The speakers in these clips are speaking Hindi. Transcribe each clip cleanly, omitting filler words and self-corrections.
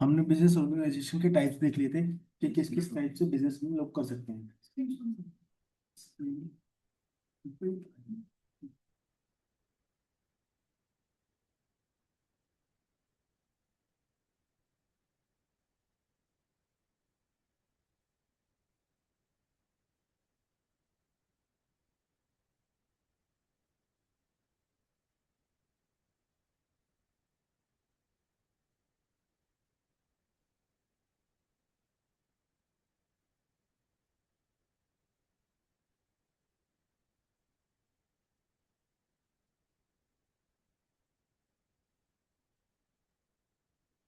हमने बिजनेस ऑर्गेनाइजेशन के टाइप्स देख लिए थे कि किस किस टाइप से बिजनेस में लोग कर सकते हैं।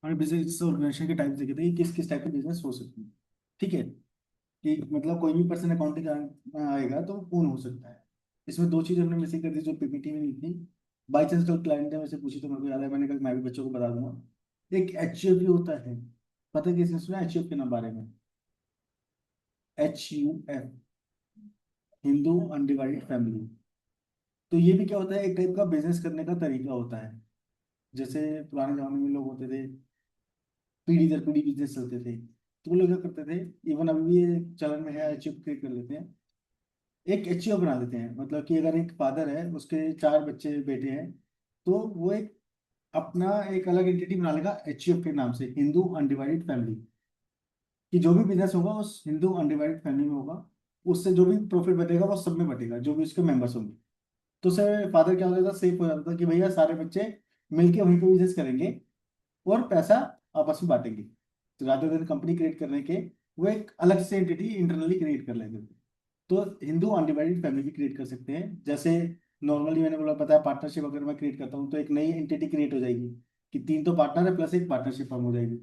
हमने बिजनेस ऑर्गेनाइजेशन के टाइप्स देखे थे कि किस किस टाइप के बिजनेस हो सकते हैं। ठीक है, कि मतलब कोई भी पर्सन अकाउंटिंग आएगा तो वो कौन हो सकता है। इसमें दो चीज़ हमने मिसिंग कर दी जो पीपीटी में नहीं थी। बाई चांस कल क्लाइंट ने मुझसे पूछी तो मेरे को याद है, मैंने कहा मैं भी बच्चों को बता दूंगा। एक HUF होता है, पता है किसने सुना HUF के नाम बारे में? HUF, Hindu undivided family. तो ये भी क्या होता है, एक टाइप का बिजनेस करने का तरीका होता है। जैसे पुराने जमाने में लोग होते थे, पीढ़ी दर पीढ़ी बिजनेस चलते थे, तो वो लोग क्या करते थे, इवन अभी भी ये चलन में है, HUF क्रिएट कर लेते हैं, एक HUF बना देते हैं। मतलब कि अगर एक फादर है, उसके 4 बच्चे बेटे हैं, तो वो एक अपना एक अलग एंटिटी बना लेगा HUF के नाम से, हिंदू अनडिवाइडेड फैमिली। कि जो भी बिजनेस होगा उस हिंदू अनडिवाइडेड फैमिली में होगा, उससे जो भी प्रॉफिट बचेगा वो सब में बटेगा, जो भी उसके मेंबर्स होंगे। तो उससे फादर क्या हो जाता था, सेफ हो जाता था कि भैया सारे बच्चे मिलके वहीं पे बिजनेस करेंगे और पैसा आपस में बांटेंगे। तो रादर देन कंपनी क्रिएट करने के, वो एक अलग से एंटिटी इंटरनली क्रिएट कर लेते थे। तो हिंदू अनडिवाइडेड फैमिली भी क्रिएट कर सकते हैं। जैसे नॉर्मली मैंने बोला, पता है, पार्टनरशिप अगर मैं क्रिएट करता हूँ तो एक नई एंटिटी क्रिएट हो जाएगी कि 3 तो पार्टनर है प्लस एक पार्टनरशिप फॉर्म हो जाएगी।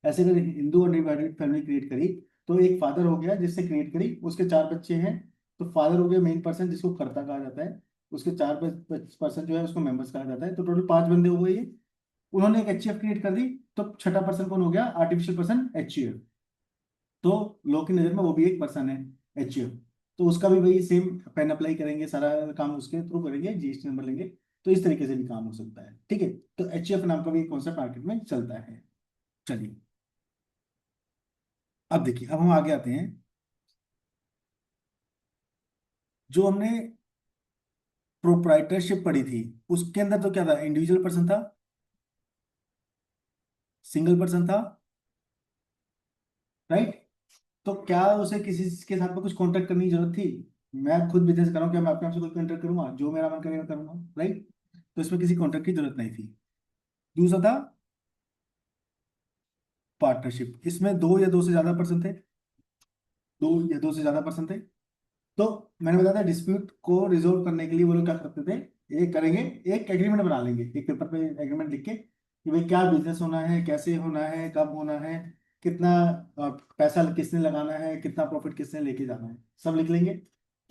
ऐसे अगर हिंदू अनडिवाइडेड फैमिली क्रिएट करी, तो एक फादर हो गया जिससे क्रिएट करी, उसके 4 बच्चे हैं, तो फादर हो गया मेन पर्सन जिसको कर्ता कहा जाता है, उसके 4 पर्सन जो है उसको मेंबर्स कहा जाता है, तो टोटल 5 बंदे हो गए। उन्होंने एक HUF क्रिएट कर दी, तो छठा पर्सन कौन हो गया, आर्टिफिशियल पर्सन HUF। तो लोग की नजर में वो भी एक पर्सन है HUF। तो उसका भी वही सेम पेन अप्लाई करेंगे, सारा काम उसके थ्रू करेंगे, GST नंबर लेंगे। तो इस तरीके से भी काम हो सकता है। ठीक है, तो HUF नाम का भी कॉन्सेप्ट मार्केट में चलता है। चलिए, अब देखिए, अब हम आगे आते हैं। जो हमने प्रोप्राइटरशिप पढ़ी थी, उसके अंदर तो क्या था, इंडिविजुअल पर्सन था, सिंगल पर्सन था, राइट। तो क्या उसे किसी के साथ में कुछ कॉन्ट्रैक्ट करने की जरूरत थी? मैं खुद बिजनेस कर रहा हूँ, क्या मैं अपने आप से कोई कॉन्ट्रैक्ट करूंगा? जो मेरा मन करेगा करूंगा, राइट। तो इसमें किसी कॉन्ट्रैक्ट की जरूरत नहीं थी। दूसरा था पार्टनरशिप, इसमें दो या दो से ज्यादा पर्सन थे, दो या दो से ज्यादा पर्सन थे। तो मैंने बताया था, डिस्प्यूट को रिजोल्व करने के लिए वो लोग क्या करते थे, एक करेंगे, एक एग्रीमेंट बना लेंगे, एक पेपर पे एग्रीमेंट लिख के कि भाई क्या बिजनेस होना है, कैसे होना है, कब होना है, कितना पैसा किसने लगाना है, कितना प्रॉफिट किसने लेके जाना है, सब लिख लेंगे,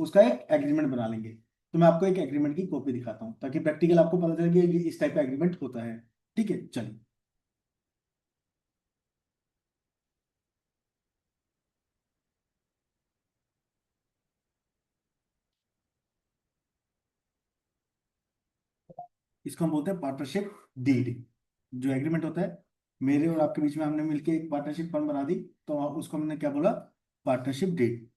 उसका एक एग्रीमेंट बना लेंगे। तो मैं आपको एक एग्रीमेंट की कॉपी दिखाता हूँ ताकि प्रैक्टिकल आपको पता चले कि ये इस टाइप का एग्रीमेंट होता है। ठीक है, चलिए। इसको हम बोलते हैं पार्टनरशिप डीड। जो एग्रीमेंट होता है मेरे और आपके बीच में, हमने मिलके एक पार्टनरशिप फर्म बना दी, तो उसको हमने क्या बोला, पार्टनरशिप डीड।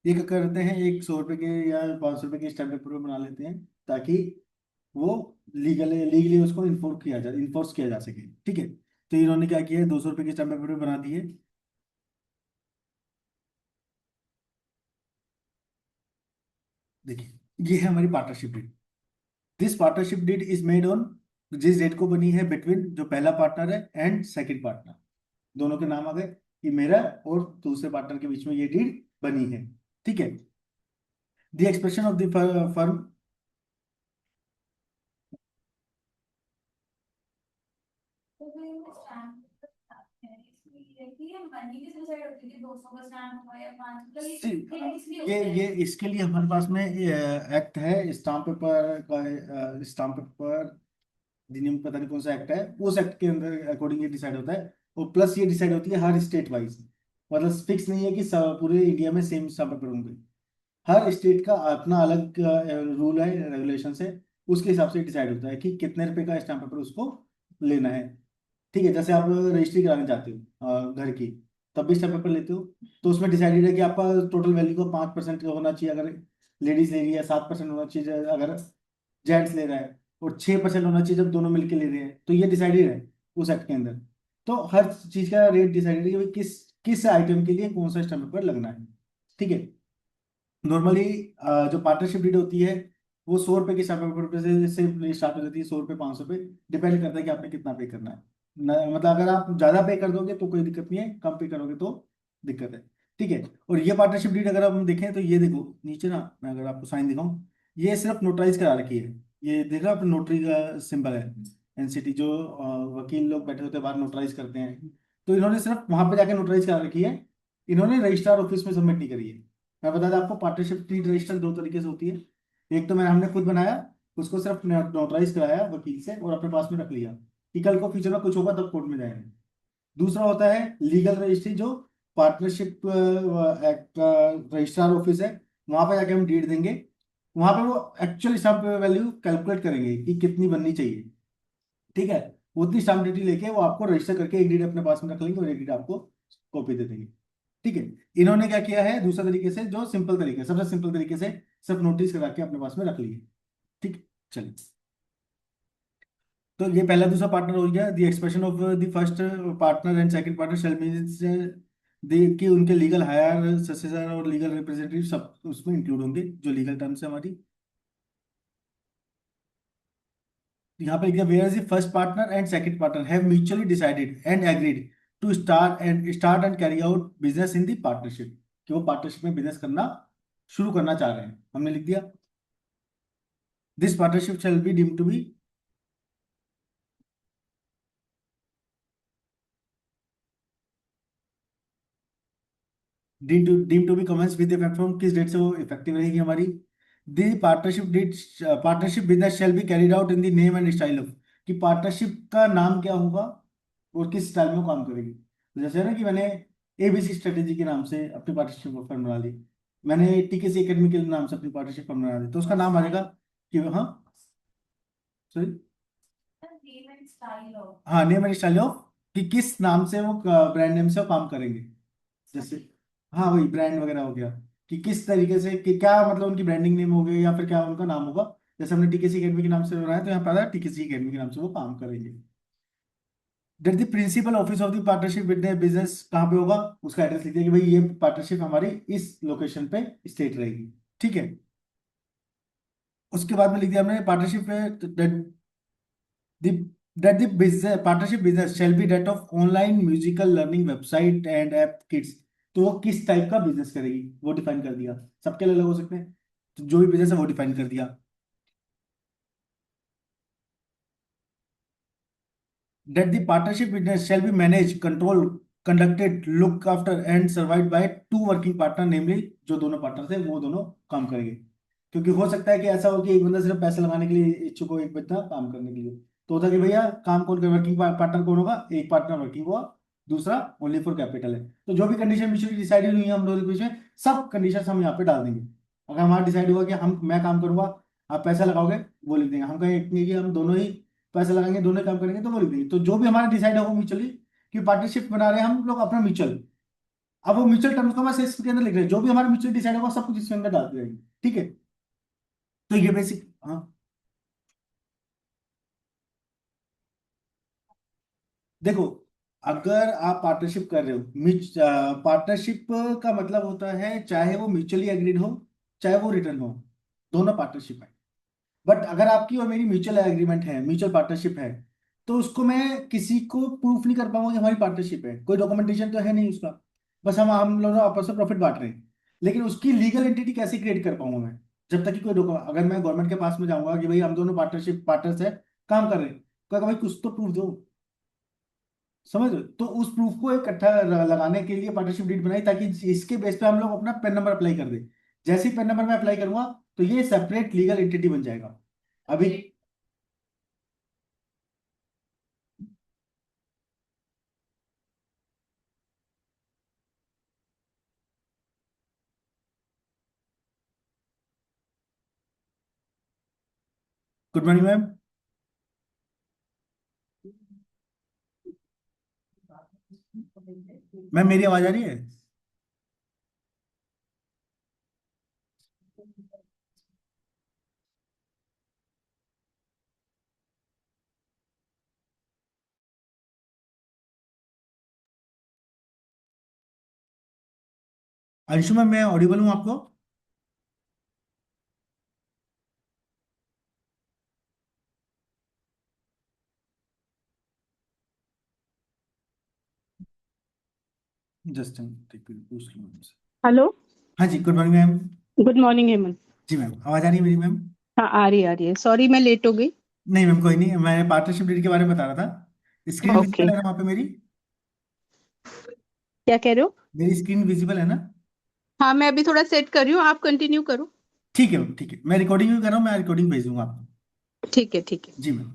ये क्या करते हैं, एक 100 रुपए के या 500 रुपए के स्टैम्प पेपर पे बना लेते हैं, ताकि वो लीगली उसको इन्फोर्स किया जा सके। ठीक है, तो इन्होंने क्या किया है, 200 रुपए के स्टैम्प पेपर पे बना दिए। देखिए, ये है हमारी partnership deed. This partnership deed is made on, जिस डेट को बनी है, बिटवीन जो पहला पार्टनर है एंड सेकंड पार्टनर, दोनों के नाम आ गए कि मेरा और दूसरे पार्टनर के बीच में ये डील बनी है। ठीक है, the expression of the firm. तो फिर वो स्टैम्प है इसलिए कि ये मनी किस डिसाइड होती है कि 200 का स्टैम्प होगा या 500 का, ये इसलिए होता है। ये इसके लिए हमारे पास में एक्ट है, स्टाम्प पेपर का, स्टाम्प पेपर अधिनियम, पता नहीं कौन सा एक्ट है, उस एक्ट के अंदर अकॉर्डिंग ये डिसाइड होता है। और प्लस ये डिसाइड होती है हर स्टेट वाइज। मतलब फिक्स नहीं है कि पूरे इंडिया में सेम स्टाम्प पेपर होंगे। हर स्टेट का अपना अलग रूल है, रेगुलेशन है, उसके हिसाब से डिसाइड होता है कि कितने रुपए का स्टाम्प पेपर उसको लेना है। ठीक है, जैसे आप रजिस्ट्री कराने जाते हो घर की, तब भी स्टैम्प पेपर लेते हो। तो उसमें डिसाइडेड है कि आपका टोटल वैल्यू का 5% होना चाहिए अगर लेडीज ले रही है, 7% होना चाहिए अगर जेंट्स ले रहा है, और 6% होना चाहिए जब दोनों मिलके ले रहे हैं। तो ये डिसाइडेड है उस एक्ट के अंदर। तो हर चीज का रेट डिसाइडेड है कि भाई किस किस आइटम के लिए कौन सा स्टैम्प पेपर लगना है। ठीक है। नॉर्मली जो पार्टनरशिप डीड होती है वो 100 रुपए के स्टैम्प पेपर पे से स्टार्ट हो जाती है, 100 रुपए 500 रुपए, डिपेंड करता है कि आपने कितना पे करना है। मतलब अगर आप ज्यादा पे कर दोगे तो कोई दिक्कत नहीं है, कम पे करोगे तो दिक्कत है। ठीक है। और ये पार्टनरशिप डीड अगर हम देखें तो ये देखो नीचे ना, मैं अगर आपको साइन दिखाऊं, ये सिर्फ नोटराइज करा रखी है। ये देख रहे हो आप, नोटरी का सिंबल है, एनसीटी, जो वकील लोग बैठे होते हैं बाहर नोटराइज करते हैं। तो इन्होंने सिर्फ वहां पे जाके नोटराइज करा रखी है, इन्होंने रजिस्ट्रार ऑफिस में सबमिट नहीं करी है। मैं बता दें आपको, पार्टनरशिप डीड रजिस्टर दो तरीके से होती है। एक तो मैंने हमने खुद बनाया, उसको सिर्फ नोटराइज कराया वकील से और अपने पास में रख लिया कि कल को फ्यूचर में कुछ होगा तब कोर्ट में जाएंगे। दूसरा होता है लीगल रजिस्ट्री, जो पार्टनरशिप एक्ट का रजिस्ट्रार ऑफिस है, वहां पे जाके हम डीड देंगे। वहां पे वो एक्चुअल स्टाम्प वैल्यू कैलकुलेट करेंगे कि कितनी बननी चाहिए। ठीक है। उतनी स्टाम्प ड्यूटी लेके वो आपको रजिस्टर करके एक डीड अपने पास में रख लेंगे और एक डीड आपको कॉपी दे देंगे। ठीक है। इन्होंने क्या किया है दूसरा तरीके से, जो सिंपल तरीके, सबसे सिंपल तरीके से सिर्फ नोटिस करा के अपने पास में रख लिए। ठीक। चलिए। तो ये पहला दूसरा पार्टनर हो गया। The expression of the first partner and second partner shall means they कि उनके लीगल हायर सक्सेसर और लीगल रिप्रेजेंटेटिव सब उसमें इंक्लूड होंगे, जो लीगल टर्म्स है हमारी। यहाँ पे लिखा where is the first partner and second partner have mutually decided and agreed to start and carry out business in the partnership, कि वो पार्टनरशिप में बिजनेस करना शुरू करना चाह रहे हैं, हमने लिख दिया। This partnership shall be deemed to be deem to be commence with effect from, किस डेट से वो इफेक्टिव रहेगी हमारी। The partnership date, partnership business shall be carried out in the name and style of, कि पार्टनरशिप का नाम क्या होगा और किस स्टाइल में वो काम करेगी। तो जैसे है ना कि मैंने एबीसी स्ट्रेटेजी के नाम से अपनी पार्टनरशिप फर्म बना ली, मैंने टीकेसी एकेडमी के नाम से अपनी पार्टनरशिप फर्म बना ली, तो उसका नाम आ जाएगा कि हाँ, sorry, name and style of. हाँ, नेम एंड स्टाइल ऑफ, कि किस नाम से वो ब्रांड नेम से वो काम करेंगे। जैसे हाँ, वही ब्रांड वगैरह हो गया, कि किस तरीके से, कि क्या मतलब उनकी ब्रांडिंग नेम हो गई या फिर क्या उनका नाम होगा। जैसे हमने टीकेसी एकेडमी के नाम से बनाया तो यहाँ पर टीकेसी एकेडमी के नाम से वो काम करेंगे। That the principal office of the partnership with business कहाँ पे होगा, उसका एड्रेस लिख दिया कि भाई ये पार्टनरशिप हमारी इस लोकेशन पे स्टेट रहेगी। ठीक है। उसके बाद में लिख दिया हमने partnership The that the business partnership business shall be that of online musical learning website and app kits। तो वो किस टाइप का बिजनेस करेगी वो डिफाइन कर दिया। सबके अलग अलग हो सकते हैं, तो जो भी बिजनेस है वो डिफाइन कर दिया। That the partnership business shall be managed, controlled, conducted, looked after and survived by two working partner, namely जो दोनों पार्टनर थे वो दोनों काम करेंगे। क्योंकि हो सकता है कि ऐसा हो कि एक बंदा सिर्फ पैसे लगाने के लिए इच्छुक हो, एक बंदा काम करने के लिए। तो होता है कि भैया काम कौन कर, वर्किंग पार्टनर कौन होगा, एक पार्टनर वर्किंग होगा, दूसरा ओनली फॉर कैपिटल है। तो जो भी कंडीशन म्यूचुअली डिसाइडेड हुई है हम दोनों के बीच में, सब कंडीशन हम यहाँ पे डाल देंगे। अगर हमारा डिसाइड हुआ कि हम मैं काम करूंगा, आप पैसा लगाओगे, वो लिख देंगे। हम कहें कि हम दोनों ही पैसे लगाएंगे, दोनों ही काम करेंगे, तो वो लिख देंगे। तो जो भी हमारा डिसाइड होगा म्यूचुअली, कि पार्टनरशिप बना रहे हैं हम लोग अपना म्यूचुअल, अब वो म्यूचुअल टर्म्स को बस इसके अंदर लिख रहे हैं, जो भी हमारा म्यूचुअल डिसाइड होगा सब कुछ इसके अंदर डालते रहेंगे। ठीक है। तो ये बेसिक, हाँ, देखो, अगर आप पार्टनरशिप कर रहे हो, पार्टनरशिप का मतलब होता है चाहे वो म्यूचुअली एग्रीड हो चाहे वो रिटर्न हो, दोनों पार्टनरशिप है। बट अगर आपकी और मेरी म्यूचुअल एग्रीमेंट है, म्यूचुअल पार्टनरशिप है, तो उसको मैं किसी को प्रूफ नहीं कर पाऊंगा कि हमारी पार्टनरशिप है, कोई डॉक्यूमेंटेशन तो है नहीं उसका, बस हम लोग आपस में प्रॉफिट बांट रहे हैं। लेकिन उसकी लीगल एंटिटी कैसे क्रिएट कर पाऊंगा मैं, जब तक कि कोई डॉक्यूमेंट, अगर मैं गवर्नमेंट के पास में जाऊंगा कि भाई हम दोनों पार्टनरशिप पार्टनर्स है, काम कर रहे हैं, तो भाई कुछ तो प्रूफ दो। समझ रहे हो? तो उस प्रूफ को इकट्ठा लगाने के लिए पार्टनरशिप डीड बनाई, ताकि इसके बेस पे हम लोग अपना पेन नंबर अप्लाई कर दें। जैसे ही पेन नंबर में अप्लाई करूंगा तो ये सेपरेट लीगल एंटिटी बन जाएगा। अभी गुड मॉर्निंग मैम। मैम मेरी आवाज आ रही है? अंशु मैम मैं ऑडिबल हूँ आपको? जस्ट पूछ लो उनसे। हेलो। हाँ जी, good morning ma'am. Good morning Hemant. जी मैम, आवाज आ रही है मेरी मैम? हाँ, आ रही है। सॉरी मैं लेट हो गई। नहीं मैम, कोई नहीं, मैं पार्टनरशिप डीड के बारे में बता रहा था। Screen okay. विजिबल है ना वहाँ पे मेरी? क्या कह रहे हो? मेरी स्क्रीन विजिबल है ना? हाँ, मैं अभी थोड़ा सेट कर रही हूँ, आप कंटिन्यू करो। ठीक है मैम, ठीक है, मैं रिकॉर्डिंग भी कर रहा हूँ, मैं रिकॉर्डिंग भेज दूंगा आपको। ठीक है, ठीक है। जी मैम।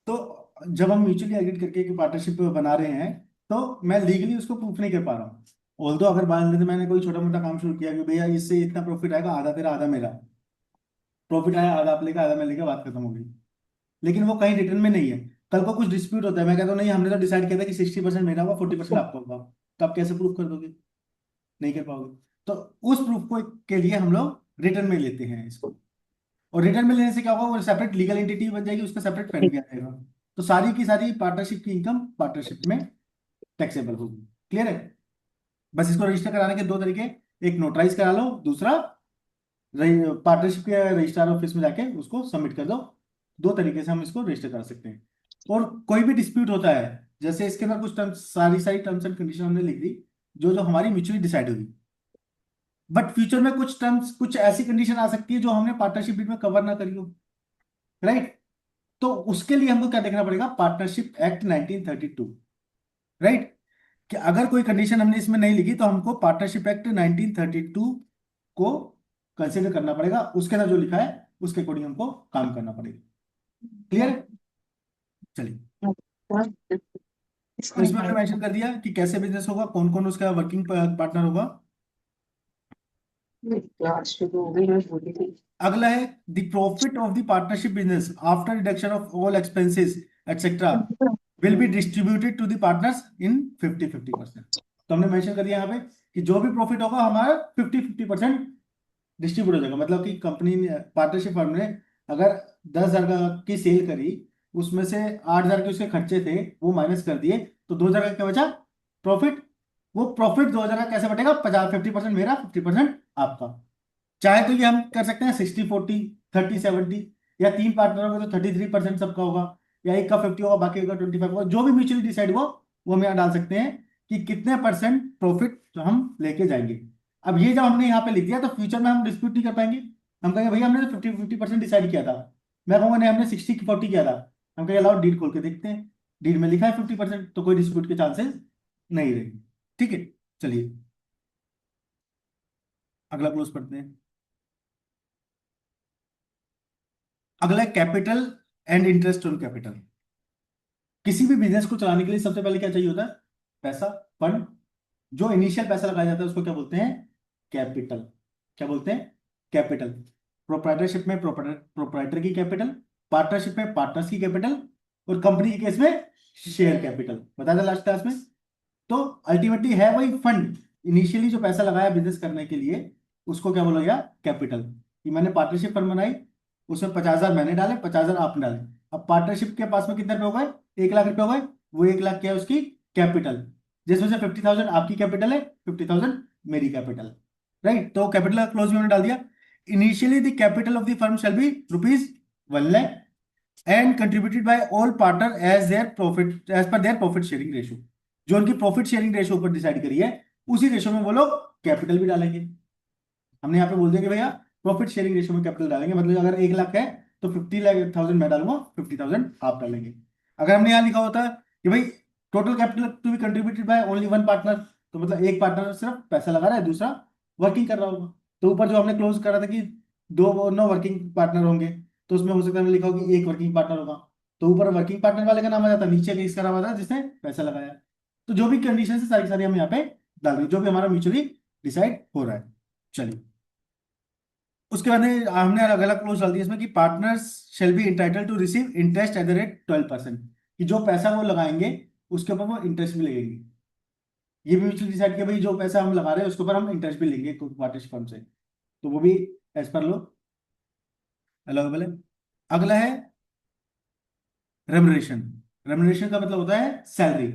तो जब हम म्यूचुअली एग्रीड करके एक पार्टनरशिप बना रहे हैं, तो मैं लीगली उसको प्रूफ नहीं कर पा रहा हूँ। ऑल्दो अगर मान लेते मैंने कोई छोटा मोटा काम शुरू किया कि भैया इससे इतना प्रॉफिट आएगा, आधा तेरा आधा मेरा, प्रॉफिट आया आधा आप लेकर आधा मैं लेकर, बात खत्म हो गई। लेकिन वो कहीं रिटर्न में नहीं है। कल को कुछ डिस्प्यूट होता है, मैं कहता हूँ नहीं हमने तो डिसाइड किया था कि 60% मेरा होगा, 40% आपका होगा, तो आप कैसे प्रूफ कर दोगे? नहीं कर पाओगे। तो उस प्रूफ को के लिए हम लोग रिटर्न में लेते हैं इसको। और रिटर्न में लेने से क्या होगा, वो सेपरेट लीगल एंटिटी बन जाएगी, उसका सेपरेट पैन भी आ जाएगा। तो सारी की सारी पार्टनरशिप की इनकम पार्टनरशिप में टैक्सेबल होगी। क्लियर है? बस इसको रजिस्टर कराने के दो तरीके, एक नोटराइज करा लो, दूसरा पार्टनरशिप के रजिस्ट्रार ऑफिस में जाके उसको सबमिट कर दो। दो तरीके से हम इसको रजिस्टर कर सकते हैं। और कोई भी डिस्प्यूट होता है, जैसे इसके अंदर कुछ टर्म्स, सारी सारी टर्म्स एंड कंडीशन हमने लिख दी, जो जो हमारी म्यूचुअली डिसाइड होगी। बट फ्यूचर में कुछ टर्म्स, कुछ ऐसी कंडीशन आ सकती है जो हमने पार्टनरशिप डीड में कवर ना करी हो। राइट? तो उसके लिए हमको क्या देखना पड़ेगा, पार्टनरशिप एक्ट 1932। राइट? कि अगर कोई कंडीशन हमने इसमें नहीं लिखी तो हमको पार्टनरशिप एक्ट 1932 को कंसिडर करना पड़ेगा, उसके अंदर जो लिखा है उसके अकॉर्डिंग हमको काम करना पड़ेगा। क्लियर है? चलिए। तो इसमें हमने मेंशन कर दिया कि कैसे बिजनेस होगा, कौन कौन उसका वर्किंग पार्टनर होगा। अगला है the profit of the partnership business after deduction of all expenses etcetera will be distributed to the partners in 50-50%। तो हमने मेंशन कर दिया यहाँ पे कि जो भी प्रॉफिट होगा हमारा 50-50% डिस्ट्रीब्यूट हो जाएगा। मतलब कि कंपनी ने, पार्टनरशिप फर्म ने अगर 10,000 की सेल करी, उसमें से 8,000 के उसके खर्चे थे, वो माइनस कर दिए, तो 2,000 का क्या बचा? प्रॉफिट। वो प्रॉफिट 2,000 का कैसे बटेगा? 50-50% मेरा, 50% आपका। चाहे तो ये हम कर सकते हैं 60-40, 30-70, या तीन पार्टनर होंगे तो 33% सबका होगा, या एक का 50 होगा बाकी का 25 होगा, जो भी म्यूचुअली डिसाइड हुआ वो हम यहाँ डाल सकते हैं कि कितने परसेंट प्रॉफिट जो हम लेके जाएंगे। अब ये जब हमने यहाँ पे लिख दिया तो फ्यूचर में हम डिस्प्यूट नहीं कर पाएंगे। हम कहेंगे भैया हमने तो 50-50% डिसाइड किया था, मैं कहूंगा नहीं हमने 60-40 किया था। हम कहेंगे लाओ डीड खोल के देखते हैं, डीड में लिखा है 50%, तो कोई डिस्प्यूट के चांसेस नहीं रहेंगे। ठीक है? चलिए अगला क्लोज पढ़ते हैं। अगला capital and interest on capital. किसी भी बिजनेस को चलाने के लिए सबसे पहले क्या चाहिए होता है? पैसा, फंड। जो इनिशियल पैसा लगाया जाता है उसको क्या बोलते हैं? कैपिटल। क्या बोलते हैं? कैपिटल। प्रोप्राइटरशिप में प्रोप्राइटर की कैपिटल, पार्टनरशिप में पार्टनर्स की कैपिटल, और कंपनी के केस में शेयर कैपिटल। बता दें लास्ट क्लास में। तो अल्टीमेटली है वही फंड, इनिशियली जो पैसा लगाया बिजनेस करने के लिए, उसको क्या बोला गया? कैपिटल। कि मैंने पार्टनरशिप फंड बनाई, उसमें 50,000 मैंने डाले, 50,000 आपने डाले। अब पार्टनरशिप के पास में कितने रुपए हो गए? 1 लाख रुपए हो गए। वो 1 लाख क्या है? उसकी कैपिटल, जिसमें से 50,000 आपकी कैपिटल है, 50,000 मेरी कैपिटल। राइट? तो कैपिटल क्लोज में हमने डाल दिया। Initially the capital of the firm shall be ₹1 lakh and contributed by all partner as their profit, as per their profit sharing ratio. जो उनकी प्रॉफिट शेयरिंग रेशियो ऊपर डिसाइड करी है, उसी रेशियो में वो लोग कैपिटल भी डालेंगे। हमने यहाँ पे बोल दिया कि भैया प्रॉफिट शेयरिंग रेशियो में कैपिटल डालेंगे, मतलब अगर 1 लाख है तो 50,000 मैं डालूंगा, 50,000 आप डालेंगे। अगर हमने यहाँ लिखा होता है कि भाई total capital to be contributed by only one partner, तो मतलब एक पार्टनर सिर्फ पैसा लगा रहा है, दूसरा वर्किंग कर रहा होगा। तो ऊपर जो हमने क्लोज करा था कि दो नो वर्किंग पार्टनर होंगे, तो उसमें हो सकता है हमने लिखा हो कि एक वर्किंग पार्टनर होगा, तो ऊपर वर्किंग पार्टनर वाले का नाम आ जाता है, नीचे इसका नाम आता है जिसने पैसा लगाया। तो जो भी कंडीशन है सारी सारी हम यहाँ पे डाल रहे हैं, जो भी हमारा म्यूचुअली डिसाइड हो रहा है। चलिए उसके बाद में हमने अलग अलग क्लोज डाल दिया इसमें कि partners shall be entitled to receive interest at the rate 12%। कि जो पैसा वो लगाएंगे उसके ऊपर वो इंटरेस्ट भी लगेगी। ये भी म्यूचुअली डिसाइड किया भाई जो पैसा हम लगा रहे हैं उसके ऊपर हम इंटरेस्ट भी लेंगे पार्टनरशिप फर्म से, तो वो भी एज पर लो अलाउेबल है। अगला है रेमुनरेशन। रेमुनरेशन का मतलब होता है सैलरी,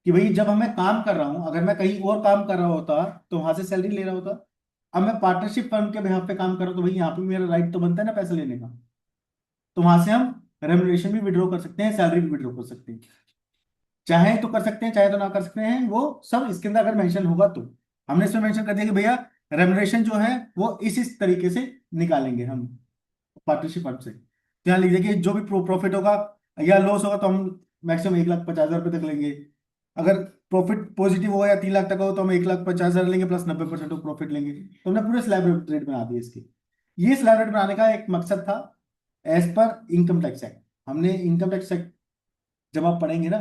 कि भाई जब मैं काम कर रहा हूं, अगर मैं कहीं और काम कर रहा होता तो वहां से सैलरी ले रहा होता। अब मैं पार्टनरशिप फर्म के बिहाफ पे काम कर रहा हूं तो भाई यहाँ पे मेरा राइट तो बनता है ना पैसे लेने का, तो वहां से हम रेमुनरेशन भी विड्रॉ कर सकते हैं, सैलरी भी विड्रॉ कर सकते हैं। चाहे तो कर सकते हैं, चाहे तो ना कर सकते हैं, वो सब इसके अंदर अगर मेंशन होगा तो। हमने इसमें मेंशन कर दिया कि भैया रेमुनरेशन जो है वो इस तरीके से निकालेंगे हम पार्टनरशिप फंड से। तो यहाँ लिख दिया कि जो भी प्रॉफिट होगा या लॉस होगा तो हम मैक्सिमम 1,50,000 रुपये तक लेंगे। अगर प्रॉफिट पॉजिटिव हो या 3 लाख तक हो तो हम 1,50,000 लेंगे प्लस 90% ऑफ प्रॉफिट लेंगे। तो हमने पूरे स्लैब रेट बना दिए इसके। ये स्लैब रेट बनाने का एक मकसद था as per income tax act. हमने इनकम टैक्स एक्ट जब आप पढ़ेंगे ना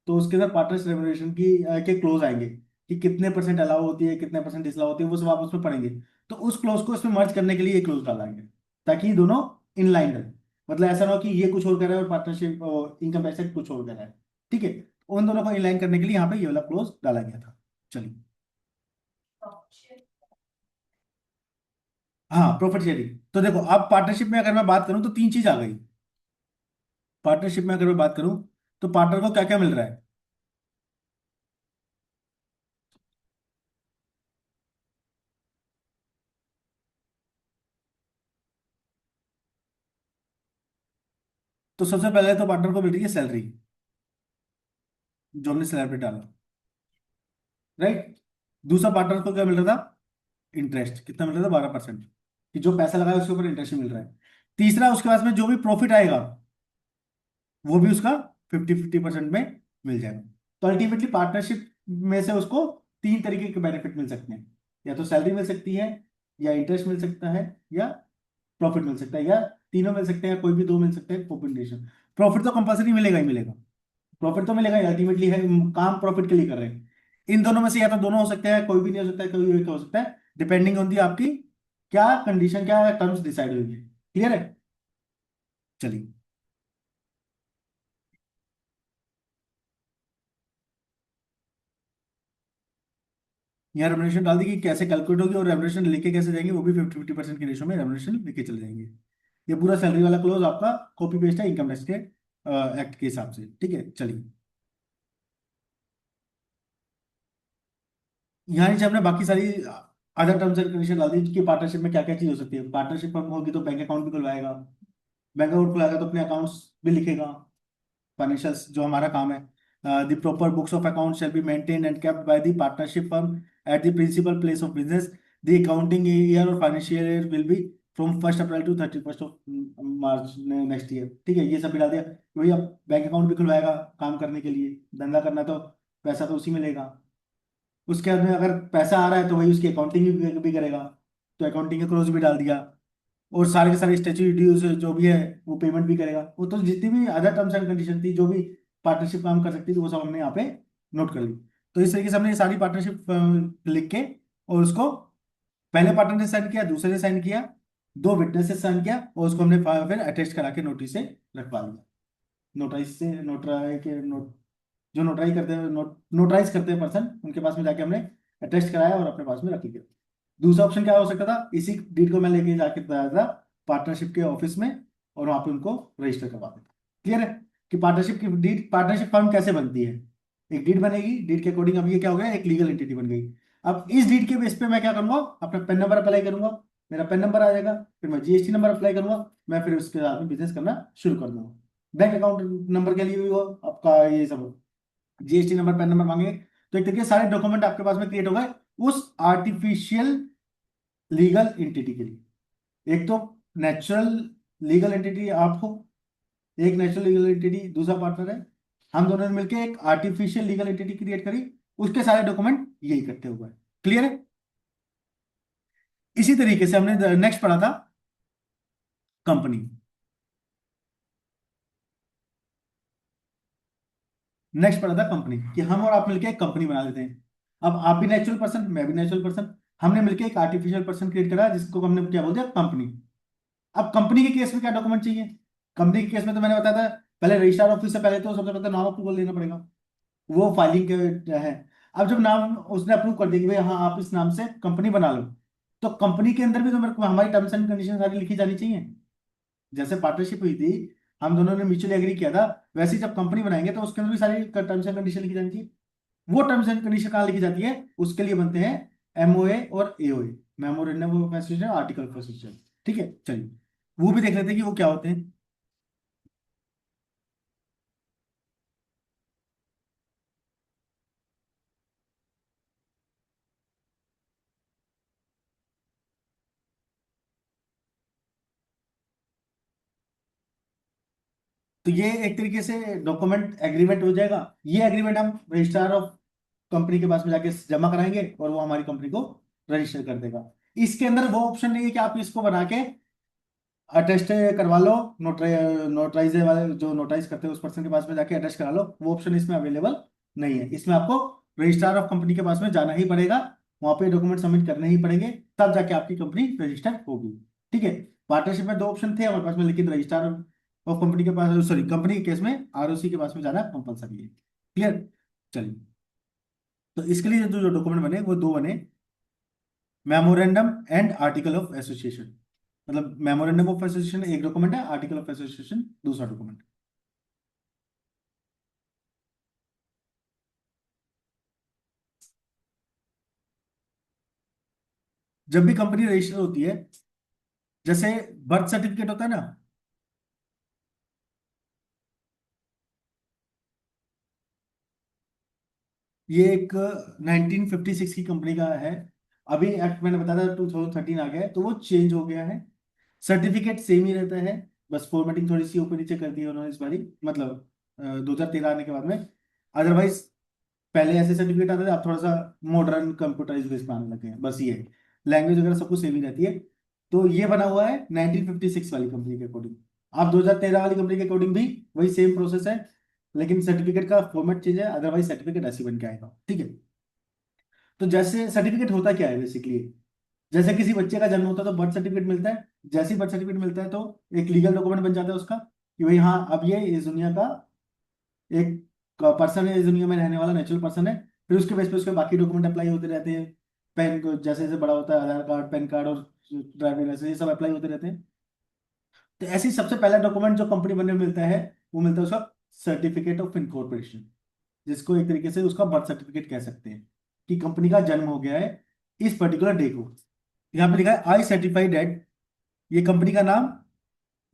तो उसके अंदर पार्टनर्स रेमुनरेशन के क्लोज आएंगे कि कितने परसेंट अलाउ होती है, कितने परसेंट डिसअलाउ होती है, वो सब आप उसमें पढ़ेंगे। तो उस क्लोज को इसमें मर्ज करने के लिए ये क्लोज डालेंगे ताकि दोनों इन लाइन रहे। मतलब ऐसा ना हो कि ये कुछ और कर रहा है और पार्टनरशिप इनकम टैक्स एक्ट कुछ और कर रहा है। ठीक है, उन दोनों को इन लाइन करने के लिए यहाँ पे ये वाला क्लोज डाला गया था। चलिए, हाँ प्रॉफिट शेयरिंग। तो देखो अब पार्टनरशिप में अगर मैं बात करूं तो तीन चीज आ गई। पार्टनरशिप में अगर मैं बात करूं तो पार्टनर को क्या क्या मिल रहा है। तो सबसे पहले तो पार्टनर को मिल रही है सैलरी, जो हमने सैलरी डाला, राइट। दूसरा पार्टनर को क्या मिल रहा था, इंटरेस्ट। कितना मिल रहा था, 12%, कि जो पैसा लगाया उसके ऊपर इंटरेस्ट मिल रहा है। तीसरा उसके पास में जो भी प्रॉफिट आएगा वो भी उसका 50-50% में मिल जाएगा। तो अल्टीमेटली पार्टनरशिप में से उसको तीन तरीके के बेनिफिट मिल सकते हैं, या तो सैलरी मिल सकती है, या इंटरेस्ट मिल सकता है, या प्रॉफिट मिल सकता है, या तीनों मिल सकते हैं, कोई भी दो मिल सकते हैं कॉम्बिनेशन। प्रॉफिट तो कंपलसरी मिलेगा ही मिलेगा, प्रॉफिट तो मिलेगा ही, अल्टीमेटली है काम प्रॉफिट के लिए कर रहे हैं। इन दोनों में से या तो दोनों हो सकते हैं, कोई भी नहीं हो सकता है, कोई एक हो सकता है, डिपेंडिंग ऑन दी आपकी क्या कंडीशन, क्या टर्म्स डिसाइड हुई है। क्लियर है, चलिए। यहाँ रेमुनरेशन डाल दी कि कैसे कैलकुलेट होगी और रेमुनरेशन लेके कैसे जाएंगे, वो भी 50-50% की रेशो में रेमुनरेशन लेके चले जाएंगे। ये पूरा सैलरी वाला क्लोज आपका कॉपी पेस्ट है इनकम टैक्स के एक्ट के हिसाब से। ठीक है, चलिए। यहाँ नीचे हमने बाकी सारी अदर टर्म्स एंड कंडीशन डाल दी कि पार्टनरशिप में क्या क्या चीज हो सकती है। पार्टनरशिप फर्म होगी तो बैंक अकाउंट भी खुलवाएगा, बैंक अकाउंट खुलाएगा तो अपने अकाउंट्स भी लिखेगा, फाइनेंशियल्स जो हमारा काम है। The proper books of account shall be maintained and kept by the partnership firm at the principal place of business. The accounting year और financial year will be from 1 April to 31 March next year. ठीक है, ये सब भी डाल दिया। भैया बैंक अकाउंट भी खुलवाएगा काम करने के लिए, धंधा करना है तो पैसा तो उसी में लेगा। उसके बाद में अगर पैसा आ रहा है तो वही उसकी अकाउंटिंग भी करेगा, तो अकाउंटिंग का क्लोज भी डाल दिया। और सारे के सारे स्टैच्यूटरी ड्यूज जो भी है वो पेमेंट भी करेगा। वो तो जितनी भी अदर टर्म्स एंड कंडीशन थी जो भी पार्टनरशिप काम कर सकती थी वो सब हमने यहाँ पे नोट कर ली। तो इस तरीके से हमने ये सारी पार्टनरशिप लिख के और उसको पहले पार्टनर ने साइन किया, दूसरे ने साइन किया, दो विटनेस से साइन किया और उसको हमने फिर अटेस्ट करा के नोटिस से रखवा दिया। नोटाइज से नोटराई के नोट जो नोटराई करते हैं नोटराइज करते हैं पर्सन, उनके पास में जाके हमने अटेस्ट कराया और अपने पास में रख लिया। दूसरा ऑप्शन क्या हो सकता था, इसी डीड को मैं लेके जाके बताया था पार्टनरशिप के ऑफिस में और वहां पे उनको रजिस्टर करवा देता। क्लियर है कि पार्टनरशिप की डीड, पार्टनरशिप फर्म कैसे बनती है। एक डीड बनेगी, डीड के अकॉर्डिंग अब ये क्या हो गया, एक लीगल एंटिटी बन गई। अब इस डीड के बेस पे मैं क्या करूंगा, अपना पेन नंबर अप्लाई करूंगा, मेरा पेन नंबर आ जाएगा, फिर मैं जीएसटी नंबर अप्लाई करूंगा, मैं फिर उसके साथ में बिजनेस करना शुरू कर दूंगा। बैंक अकाउंट नंबर के लिए भी वो आपका ये सब जीएसटी नंबर पेन नंबर मांगे, तो एक तरीके से सारे डॉक्यूमेंट आपके पास में क्रिएट हो गए उस आर्टिफिशियल लीगल एंटिटी के लिए। एक तो नेचुरल लीगल एंटिटी आप हो, एक नेचुरल लीगल एंटिटी दूसरा पार्टनर है, हम दोनों ने मिलकर एक आर्टिफिशियल लीगल एंटिटी क्रिएट करी, उसके सारे डॉक्यूमेंट ये इकट्ठे हुए। क्लियर है। इसी तरीके से हमने नेक्स्ट पढ़ा था कंपनी। नेक्स्ट पढ़ा था कंपनी कि हम और आप मिलकर एक कंपनी बना लेते हैं। अब आप भी नेचुरल पर्सन, मैं भी नेचुरल पर्सन, हमने मिलकर एक आर्टिफिशियल पर्सन क्रिएट करा जिसको हमने क्या बोल दिया, कंपनी। अब कंपनी के केस में क्या डॉक्यूमेंट चाहिए। कंपनी के केस में तो मैंने बताया था पहले रजिस्ट्रार ऑफिस से पहले तो सबसे पहले नाम अप्रूवल लेना पड़ेगा। वो फाइलिंग के है। अब जब नाम उसने अप्रूव कर दिया कि भाई हाँ आप इस नाम से कंपनी बना लो, तो कंपनी के अंदर भी तो मेरे को हमारी टर्म्स एंड कंडीशन सारी लिखी जानी चाहिए। जैसे पार्टनरशिप हुई थी, हम दोनों ने म्यूचुअली एग्री किया था, वैसे ही जब कंपनी बनाएंगे तो उसके अंदर भी सारी टर्म्स एंड कंडीशन लिखी जानी चाहिए। वो टर्म्स एंड कंडीशन कहाँ लिखी जाती है? उसके लिए बनते हैं एमओए और AOA, memorandum of association, article of association. ठीक है, चलिए वो भी देख लेते हैं कि वो क्या होते हैं। तो ये एक तरीके से डॉक्यूमेंट एग्रीमेंट हो जाएगा। ये एग्रीमेंट हम रजिस्ट्रार ऑफ कंपनी के पास में जाके जमा कराएंगे और वो हमारी कंपनी को रजिस्टर कर देगा। इसके अंदर वो ऑप्शन नहीं है कि आप इसको बना के अटेस्ट करवा लो, नोटराइज वाले जो नोटराइज करते हैं उस पर्सन के पास में जाके अटेस्ट करा लो, वो ऑप्शन इसमें अवेलेबल नहीं है। इसमें आपको रजिस्ट्रार ऑफ कंपनी के पास में जाना ही पड़ेगा, वहां पे डॉक्यूमेंट सबमिट करने ही पड़ेंगे, तब जाके आपकी कंपनी रजिस्टर होगी। ठीक है, पार्टनरशिप में दो ऑप्शन थे हमारे पास में, लेकिन रजिस्ट्रार ऑफ कंपनी के पास, सॉरी कंपनी के केस में आरओसी के पास में जाना कंपलसरी है। क्लियर? चलिए, तो इसके लिए जो डॉक्यूमेंट बने वो दो बने, memorandum and article of association. मतलब मेमोरेंडम ऑफ एसोसिएशन एक डॉक्यूमेंट है, आर्टिकल ऑफ एसोसिएशन दूसरा डॉक्यूमेंट। जब भी कंपनी रजिस्टर होती है, जैसे बर्थ सर्टिफिकेट होता है ना, ये एक 1956 की कंपनी का है। अभी एक्ट मैंने बताया था 2013 आ गया है, तो वो चेंज हो गया है। सर्टिफिकेट सेम ही रहता है, बस फॉर्मेटिंग थोड़ी सी ऊपर नीचे कर दी है उन्होंने इस बारी, मतलब 2013 आने के बाद में। अदरवाइज पहले ऐसे सर्टिफिकेट आते थे, अब थोड़ा सा मॉडर्न कंप्यूटराइज बेस पे आने लगे हैं, बस ये है। लैंग्वेज वगैरह सब कुछ सेम ही रहती है। तो ये बना हुआ है 1956 वाली कंपनी के अकॉर्डिंग। आप 2013 वाली कंपनी के अकॉर्डिंग भी वही सेम प्रोसेस है, लेकिन सर्टिफिकेट का फॉर्मेट चेंज है, अदरवाइज सर्टिफिकेट ऐसे बन के आएगा। ठीक है, तो जैसे सर्टिफिकेट होता क्या है बेसिकली, जैसे किसी बच्चे का जन्म होता है तो बर्थ सर्टिफिकेट मिलता है। जैसे ही बर्थ सर्टिफिकेट मिलता है तो एक लीगल डॉक्यूमेंट बन जाता है उसका, कि भाई हाँ अब ये इस दुनिया का एक पर्सन है, इस दुनिया में रहने वाला नेचुरल पर्सन है। फिर उसके बेस पे उसके बाकी डॉक्यूमेंट अप्लाई होते रहते हैं। पैन को जैसे जैसे बड़ा होता है, आधार कार्ड, पैन कार्ड और ड्राइविंग लाइसेंस, ये सब अप्लाई होते रहते हैं। तो ऐसे ही सबसे पहला डॉक्यूमेंट जो कंपनी बनने में मिलता है, वो मिलता है उसका सर्टिफिकेट ऑफ इनकॉर्पोरेशन, जिसको एक तरीके से उसका बर्थ सर्टिफिकेट कह सकते हैं, कि कंपनी का जन्म हो गया है इस पर्टिकुलर डे को। यहाँ पे लिखा है आई सर्टिफाई दैट, ये कंपनी का नाम,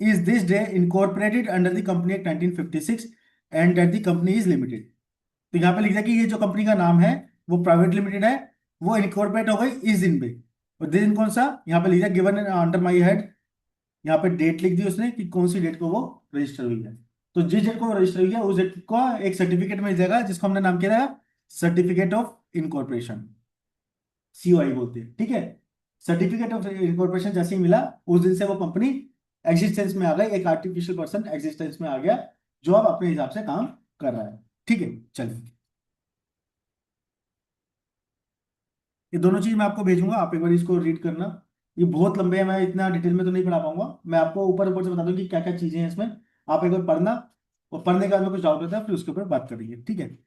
is this day incorporated under the company act 1956 and that the company is limited. तो यहाँ पे लिख दिया कि ये जो कंपनी का नाम है वो प्राइवेट लिमिटेड है, वो इनकॉर्पोरेट हो गई इस दिन पे। और दिन कौन सा, यहाँ पे लिख दिया गिवन अंडर माई हेड, यहाँ पे डेट लिख दी उसने कि कौन सी डेट को वो रजिस्टर हुई है। तो जिस डेट को वो रजिस्टर हुई है उस डेट को एक सर्टिफिकेट मिल जाएगा, जिसको हमने नाम किया था सर्टिफिकेट ऑफ इनकॉर्पोरेशन, सीओआई बोलते हैं। ठीक है, सर्टिफिकेट ऑफ इनकॉर्पोरेशन जैसे ही मिला, उस दिन से वो कंपनी एग्जिस्टेंस में आ गई, एक आर्टिफिशियल पर्सन एग्जिस्टेंस में आ गया, जो अब अपने हिसाब से काम कर रहा है। ठीक है, चलिए ये दोनों चीज मैं आपको भेजूंगा, आप एक बार इसको रीड करना। ये बहुत लंबे हैं, मैं इतना डिटेल में तो नहीं पढ़ा पाऊंगा, मैं आपको ऊपर ऊपर से बता दूं कि क्या क्या चीजें हैं इसमें। आप एक बार पढ़ना, और पढ़ने के बाद में कुछ डाउट होता है फिर उसके ऊपर बात करेंगे। ठीक है,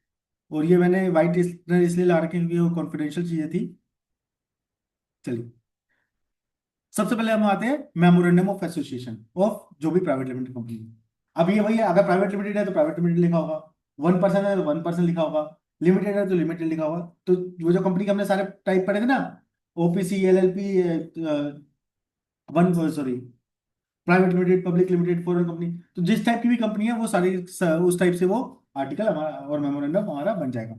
और ये मैंने वाइट इसलिए ला रखे हैं क्योंकि वो कॉन्फिडेंशियल चीजें थी। चलिए, सबसे पहले हम आते हैं मेमोरेंडम ऑफ एसोसिएशन ऑफ जो भी प्राइवेट लिमिटेड कंपनी। अब ये वही है, अगर प्राइवेट लिमिटेड है तो प्राइवेट लिमिटेड लिखा होगा, वन पर्सन है तो वन पर्सन लिखा होगा, लिमिटेड है तो लिमिटेड लिखा होगा। तो वो जो कंपनी के हमने सारे टाइप पढ़े थे ना, OPC, LLP, one, sorry, private limited, public limited, foreign company, तो जिस टाइप की भी कंपनी है वो सारी उस टाइप से वो आर्टिकल हमारा और मेमोरेंडम हमारा बन जाएगा।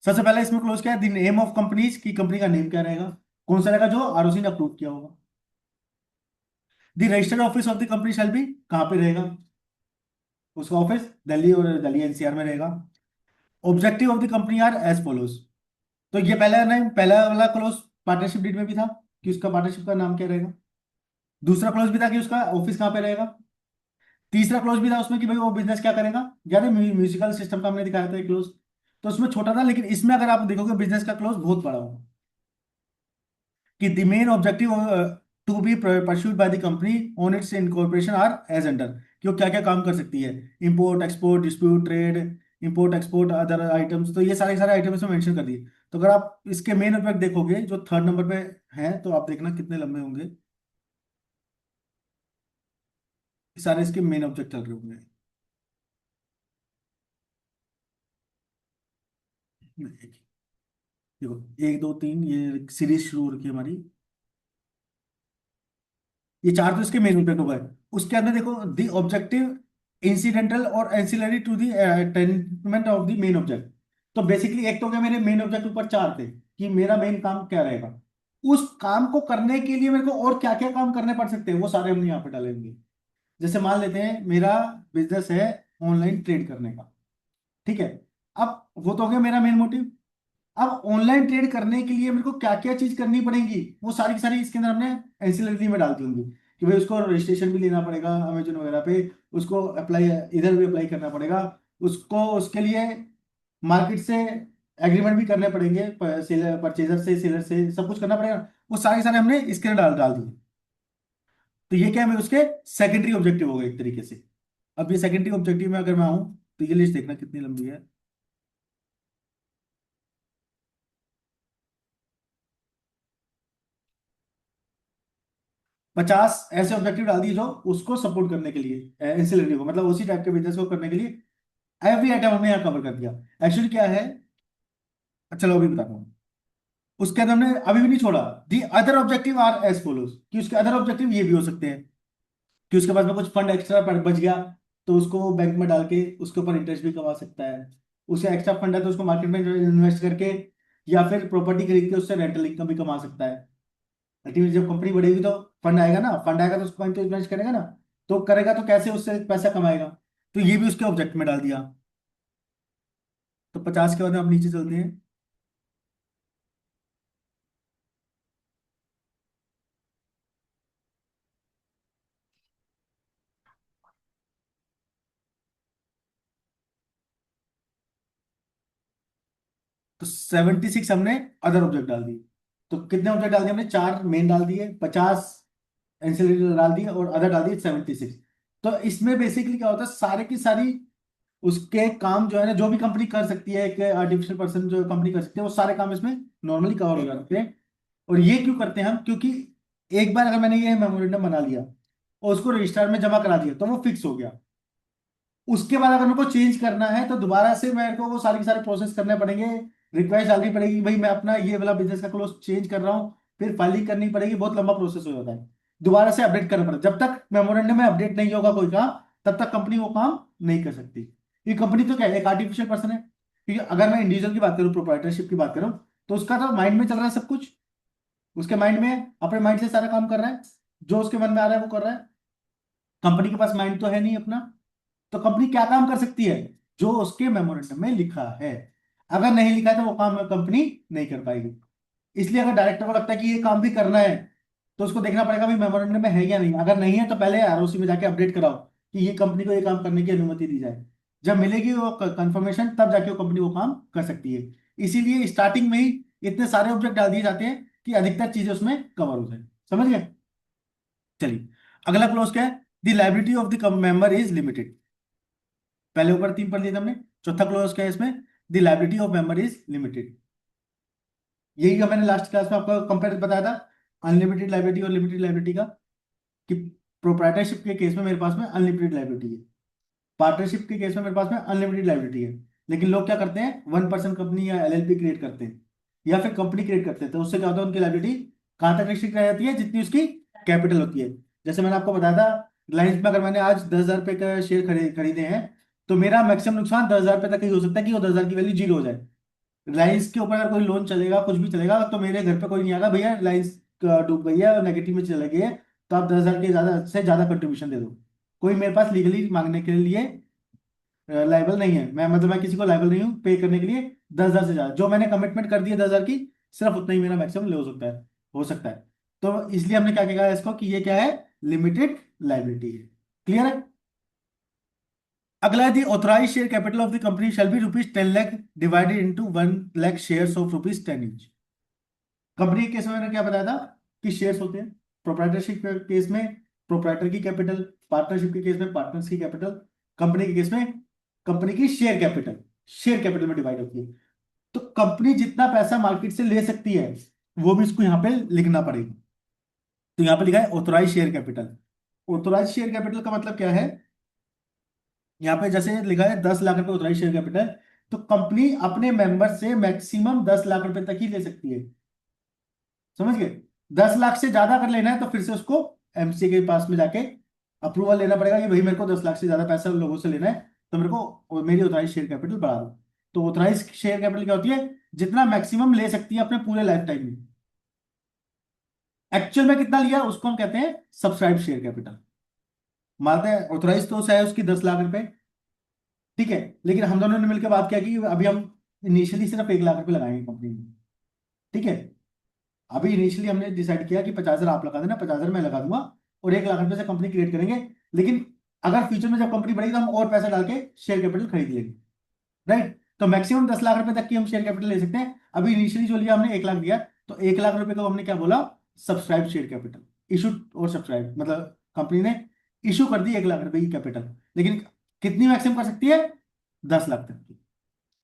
सबसे पहले इसमें क्लोज क्या है, द नेम ऑफ कंपनीज, की कंपनी का नेम क्या रहेगा, कौन सा रहेगा, जो आरओसी ने अप्रूव किया होगा। The registered office of the company shall B, कहां पे रहेगा, उसका ऑफिस दिल्ली और दिल्ली एनसीआर में रहेगा। Objective of the company are as follows. तो ये पहला नहीं, पहला वाला क्लोज पार्टनरशिप डीड में भी था कि उसका पार्टनरशिप का नाम क्या रहेगा। दूसरा क्लोज भी था कि उसका ऑफिस कहां पे रहेगा। तीसरा क्लोज भी था उसमें कि भाई वो बिजनेस क्या करेगा। याद है म्यूजिकल सिस्टम का हमने दिखाया था क्लोज, तो उसमें छोटा था, लेकिन इसमें अगर आप देखोगे बिजनेस का क्लोज बहुत बड़ा होगा, कि the main objective to be pursued by the company on its incorporation are as under, कि वो क्या क्या काम कर सकती है, import export, dispute trade, import export other items, तो ये सारे सारे आइटम इसमें मेंशन कर दिए। तो अगर आप इसके मेन ऑब्जेक्ट देखोगे जो थर्ड नंबर पे है, तो आप देखना कितने लंबे होंगे। ये सारे इसके मेन ऑब्जेक्ट चल रहे होंगे। देखो, एक दो तीन, ये सीरीज शुरू हो रखी है हमारी। ये चार तो इसके मेन ऑब्जेक्ट हो गए। उसके अंदर देखो, द ऑब्जेक्टिव इंसिडेंटल और ancillary to the attainment of the main object. तो बेसिकली एक तो क्या, मेरे मेन ऑब्जेक्ट ऊपर चार थे कि मेरा मेन काम क्या रहेगा। उस काम को करने के लिए मेरे को और क्या क्या काम करने पड़ सकते हैं, वो सारे हमने यहाँ पे डालेंगे। जैसे मान लेते हैं मेरा बिजनेस है ऑनलाइन ट्रेड करने का, ठीक है। अब वो तो हो गया मेरा मेन मोटिव। अब ऑनलाइन ट्रेड करने के लिए मेरे को क्या क्या चीज करनी पड़ेगी, वो सारी की सारी इसके अंदर हमने एंसिलरी में डाल दी होंगी। कि भाई उसको रजिस्ट्रेशन भी लेना पड़ेगा अमेजोन वगैरह पे, उसको अप्लाई इधर भी अप्लाई करना पड़ेगा, उसको उसके लिए मार्केट से एग्रीमेंट भी करने पड़ेंगे, सेलर परचेजर से सेलर से सब कुछ करना पड़ेगा। वो सारे सारे हमने इसके अंदर डाल डाल दिए। तो ये क्या है, उसके सेकेंडरी ऑब्जेक्टिव हो गए एक तरीके से। अब ये सेकेंडरी ऑब्जेक्टिव में अगर मैं आऊं, तो ये लिस्ट देखना कितनी लंबी है। 50 ऐसे ऑब्जेक्टिव डाल दिए जो उसको सपोर्ट करने के लिए, एंसिलरी को, मतलब उसी टाइप के बिजनेस को करने के लिए एवरी आइटम हमने यहाँ कवर कर दिया। एक्चुअली क्या है, चलो अभी बताता हूँ। उसके अंदर हमने अभी भी नहीं छोड़ा। The other objective are as follows, कि उसके अदर ऑब्जेक्टिव ये भी हो सकते हैं कि उसके पास में कुछ फंड एक्स्ट्रा बच गया, तो उसको वो बैंक में डाल के उसके ऊपर इंटरेस्ट भी कमा सकता है। उसे एक्स्ट्रा फंड है तो उसको मार्केट में इन्वेस्ट करके या फिर प्रॉपर्टी खरीद के उससे रेंटल इनकम भी कमा सकता है। अल्टीमेटली जब कंपनी बढ़ेगी तो फंड आएगा ना, फंड आएगा तो उसको कहीं तो इन्वेस्ट करेगा ना, तो करेगा तो कैसे उससे पैसा कमाएगा। तो ये भी उसके ऑब्जेक्ट में डाल दिया। तो 50 के बाद में आप नीचे चलते हैं। तो 76 हमने अदर ऑब्जेक्ट डाल दिए। तो कितने ऑब्जेक्ट डाल दिए हमने, चार मेन डाल दिए, 50 एंसिलरी डाल दिए और अदर डाल दिए 76। तो इसमें बेसिकली क्या होता है, सारे की सारी उसके काम जो है ना, जो भी कंपनी कर सकती है, एक आर्टिफिशियल पर्सन जो कंपनी कर सकती है, वो सारे काम इसमें नॉर्मली कवर हो जाते हैं। और ये क्यों करते हैं हम, क्योंकि एक बार अगर मैंने ये मेमोरेंडम बना लिया और उसको रजिस्टर में जमा करा दिया तो वो फिक्स हो गया। उसके बाद अगर मेरे को चेंज करना है तो दोबारा से मेरे को वो सारी के सारे प्रोसेस करने पड़ेंगे। रिक्वेस्ट डालनी पड़ेगी, भाई मैं अपना ये वाला बिजनेस का क्लोज चेंज कर रहा हूँ, फिर फाइलिंग करनी पड़ेगी, बहुत लंबा प्रोसेस हो जाता है। दोबारा से अपडेट करना पड़ेगा, जब तक मेमोरेंडम में अपडेट नहीं होगा कोई काम, तब तक कंपनी वो काम नहीं कर सकती। ये कंपनी तो क्या है, एक आर्टिफिशियल पर्सन है। क्योंकि अगर मैं इंडिविजुअल की बात करूँ, प्रोप्राइटरशिप की बात करूँ, तो उसका तो माइंड में चल रहा है सब कुछ। उसके माइंड में, अपने माइंड से सारा काम कर रहा है, जो उसके मन में आ रहा है वो कर रहा है। कंपनी के पास माइंड तो है नहीं अपना। तो कंपनी क्या काम कर सकती है, जो उसके मेमोरेंडम में लिखा है। अगर नहीं लिखा है तो वो काम कंपनी नहीं कर पाएगी। इसलिए अगर डायरेक्टर को लगता है कि ये काम भी करना है, तो उसको देखना पड़ेगा भाई मेमोरेंडम में है या नहीं। अगर नहीं है तो पहले आरओसी में जाके अपडेट कराओ कि ये कंपनी को ये काम करने की अनुमति दी जाए। जब मिलेगी वो कंफर्मेशन, तब जाके वो कंपनी वो काम कर सकती है। इसीलिए स्टार्टिंग में ही इतने सारे ऑब्जेक्ट डाल दिए जाते हैं कि अधिकतर चीजें उसमें कवर हो जाए। समझ गए। चलिए, अगला क्लोज क्या है, the liability of the member is limited. पहले ऊपर तीन पढ़ लिए थे हमने। चौथा क्लोज क्या है इसमें, the liability of member is limited. यही का मैंने लास्ट क्लास में आपको कंपेयर बताया था, अनलिमिटेड लायबिलिटी और लिमिटेड लायबिलिटी का। कि प्रोप्राइटरशिप के केस में मेरे पास में अनलिमिटेड लायबिलिटी है, पार्टनरशिप के केस में मेरे पास में अनलिमिटेड लायबिलिटी है। लेकिन लोग क्या करते हैं, वन पर्सन कंपनी या एलएलपी क्रिएट करते हैं या फिर कंपनी क्रिएट करते हैं, तो उससे क्या होता है, उनकी लायबिलिटी कहां तक रिस्ट्रिक्ट रह जाती है, जितनी उसकी कैपिटल होती है। जैसे मैंने आपको बताया था, रिलायंस में अगर मैंने आज 10,000 रुपए का शेयर खरीदे हैं, तो मेरा मैक्सिमम नुकसान 10,000 रुपए तक ही हो सकता है कि वो 10,000 की वैल्यू जीरो हो जाए। रिलायंस के ऊपर अगर कोई लोन चलेगा, कुछ भी चलेगा, तो मेरे घर पे कोई नहीं आएगा, भैया रिलायंस डूब गई है, नेगेटिव में चले गई है, तो आप 10,000 के ज्यादा से ज्यादा कंट्रीब्यूशन दे दो। कोई मेरे पास लीगली मांगने के लिए लाइबल नहीं है। मैं किसी को लाइबल नहीं हूँ पे करने के लिए 10,000 से ज्यादा। जो मैंने कमिटमेंट कर दी है 10,000 की, सिर्फ उतना ही मेरा मैक्सिमम ले हो सकता है। तो इसलिए हमने क्या कहा इसको, कि ये क्या है, लिमिटेड लाइबिलिटी है। क्लियर है। अगला है, the authorise share capital of the company shall be ₹10 lakh divided into 1 lakh shares of ₹10 each. Company के केस में मैंने क्या बताया था कि शेयर्स होते हैं। प्रोप्राइटरशिप के केस में प्रोप्राइटर की कैपिटल, पार्टनरशिप के केस में पार्टनर्स की कैपिटल, कंपनी के केस में कंपनी की शेयर कैपिटल। शेयर कैपिटल में डिवाइड होती है। तो कंपनी जितना पैसा मार्केट से ले सकती है वो भी इसको यहाँ पे लिखना पड़ेगा। तो यहाँ पे लिखा है authorise share capital. Authorise share capital का मतलब क्या है, यहाँ पे जैसे लिखा है 10 लाख रुपए ऑथोराइज शेयर कैपिटल, तो कंपनी अपने मेंबर से मैक्सिमम 10 लाख रुपए तक ही ले सकती है। समझ गए? 10 लाख से ज्यादा अगर लेना है तो फिर से उसको एमसी के पास में जाके अप्रूवल लेना पड़ेगा कि भाई मेरे को 10 लाख से ज्यादा पैसा लोगों से लेना है, तो मेरे को मेरी ऑथराइज शेयर कैपिटल बढ़ा दो। तो ऑथराइज शेयर कैपिटल क्या होती है, जितना मैक्सिमम ले सकती है अपने पूरे लाइफ टाइम में। एक्चुअल में कितना लिया उसको हम कहते हैं सब्सक्राइब शेयर कैपिटल। मानते हैं ऑथराइज तो है उसकी 10 लाख रुपए, ठीक है, लेकिन हम दोनों ने मिलकर बात किया कि अभी हम इनिशियली सिर्फ 1 लाख रुपए लगाएंगे कंपनी में, ठीक है। अभी इनिशियली हमने डिसाइड किया कि 50,000 आप लगा देना, 50,000 मैं लगा दूंगा, और 1 लाख रुपए से कंपनी क्रिएट करेंगे। लेकिन अगर फ्यूचर में जब कंपनी बढ़ेगी तो हम और पैसा डाल के शेयर कैपिटल खरीद लेंगे, राइट। तो मैक्सिमम 10 लाख रुपए तक की हम शेयर कैपिटल ले सकते हैं। अभी इनिशियली जो लिया हमने 1 लाख दिया, तो 1 लाख रुपए को हमने क्या बोला, सब्सक्राइब शेयर कैपिटल। इशू और सब्सक्राइब मतलब कंपनी ने इशू कर दी 1 लाख रुपए की कैपिटल, लेकिन कितनी मैक्सिमम कर सकती है, 10 लाख तक की।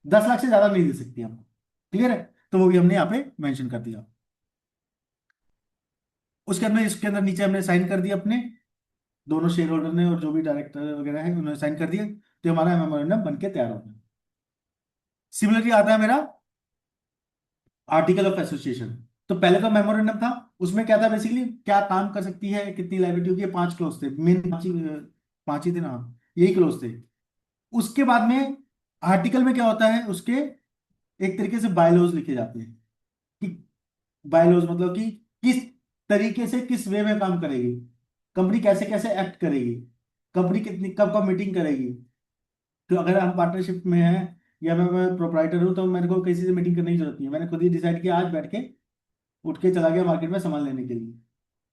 10 लाख से ज्यादा नहीं दे सकती हम। क्लियर है? तो वो भी हमने यहाँ पे मेंशन कर दिया। उसके अंदर इसके अंदर नीचे हमने साइन कर दिया अपने दोनों शेयर होल्डर ने, और जो भी डायरेक्टर वगैरह है उन्होंने साइन कर दिया, तो हमारा मेमोरेंडम बन के तैयार हो गया। सिमिलरली आता है मेरा आर्टिकल ऑफ एसोसिएशन। तो पहले तो मेमोरेंडम था, उसमें क्या था बेसिकली, क्या काम कर सकती है, कितनी लाइबिलिटी होगी, ये 5 क्लोज थे मेन, पांच ही थे ना, यही क्लोज थे। उसके बाद में आर्टिकल में क्या होता है, उसके एक तरीके से बायलॉज लिखे जाते हैं कि बायलॉज मतलब कि किस तरीके से किस वे में काम करेगी कंपनी, कैसे कैसे एक्ट करेगी कंपनी, कितनी कब कब मीटिंग करेगी। तो अगर हम पार्टनरशिप में हैं या मैं प्रोप्राइटर हूं तो मेरे को किसी से मीटिंग करने की जरूरत नहीं है, मैंने खुद ही डिसाइड किया, आज बैठ के उठ के चला गया मार्केट में सामान लेने के लिए,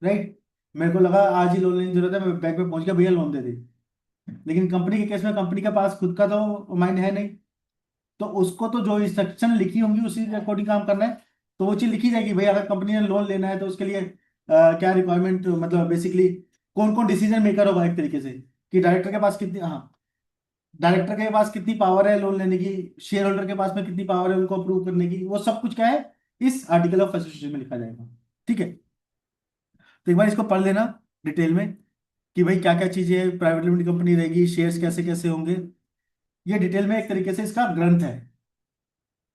राइट। मेरे को लगा आज ही लोन लेने की जरूरत है, मैं बैंक में पहुंच गया, भैया लोन दे दे। लेकिन कंपनी के केस में कंपनी के पास खुद का तो माइंड है नहीं, तो उसको तो जो इंस्ट्रक्शन लिखी होंगी उसी के अकॉर्डिंग काम करना है। तो वो चीज लिखी जाएगी, भाई अगर कंपनी ने लोन लेना है तो उसके लिए क्या रिक्वायरमेंट, मतलब बेसिकली कौन कौन डिसीजन मेकर होगा एक तरीके से, कि डायरेक्टर के पास कितनी, हाँ, डायरेक्टर के पास कितनी पावर है लोन लेने की, शेयर होल्डर के पास में कितनी पावर है उनको अप्रूव करने की, वो सब कुछ क्या है इस आर्टिकल ऑफ एसोसिएशन में लिखा जाएगा, ठीक है। तो एक बार इसको पढ़ लेना डिटेल में कि भाई क्या क्या चीजें प्राइवेट लिमिटेड कंपनी रहेगी, शेयर्स कैसे कैसे होंगे। ये डिटेल में एक तरीके से इसका ग्रंथ है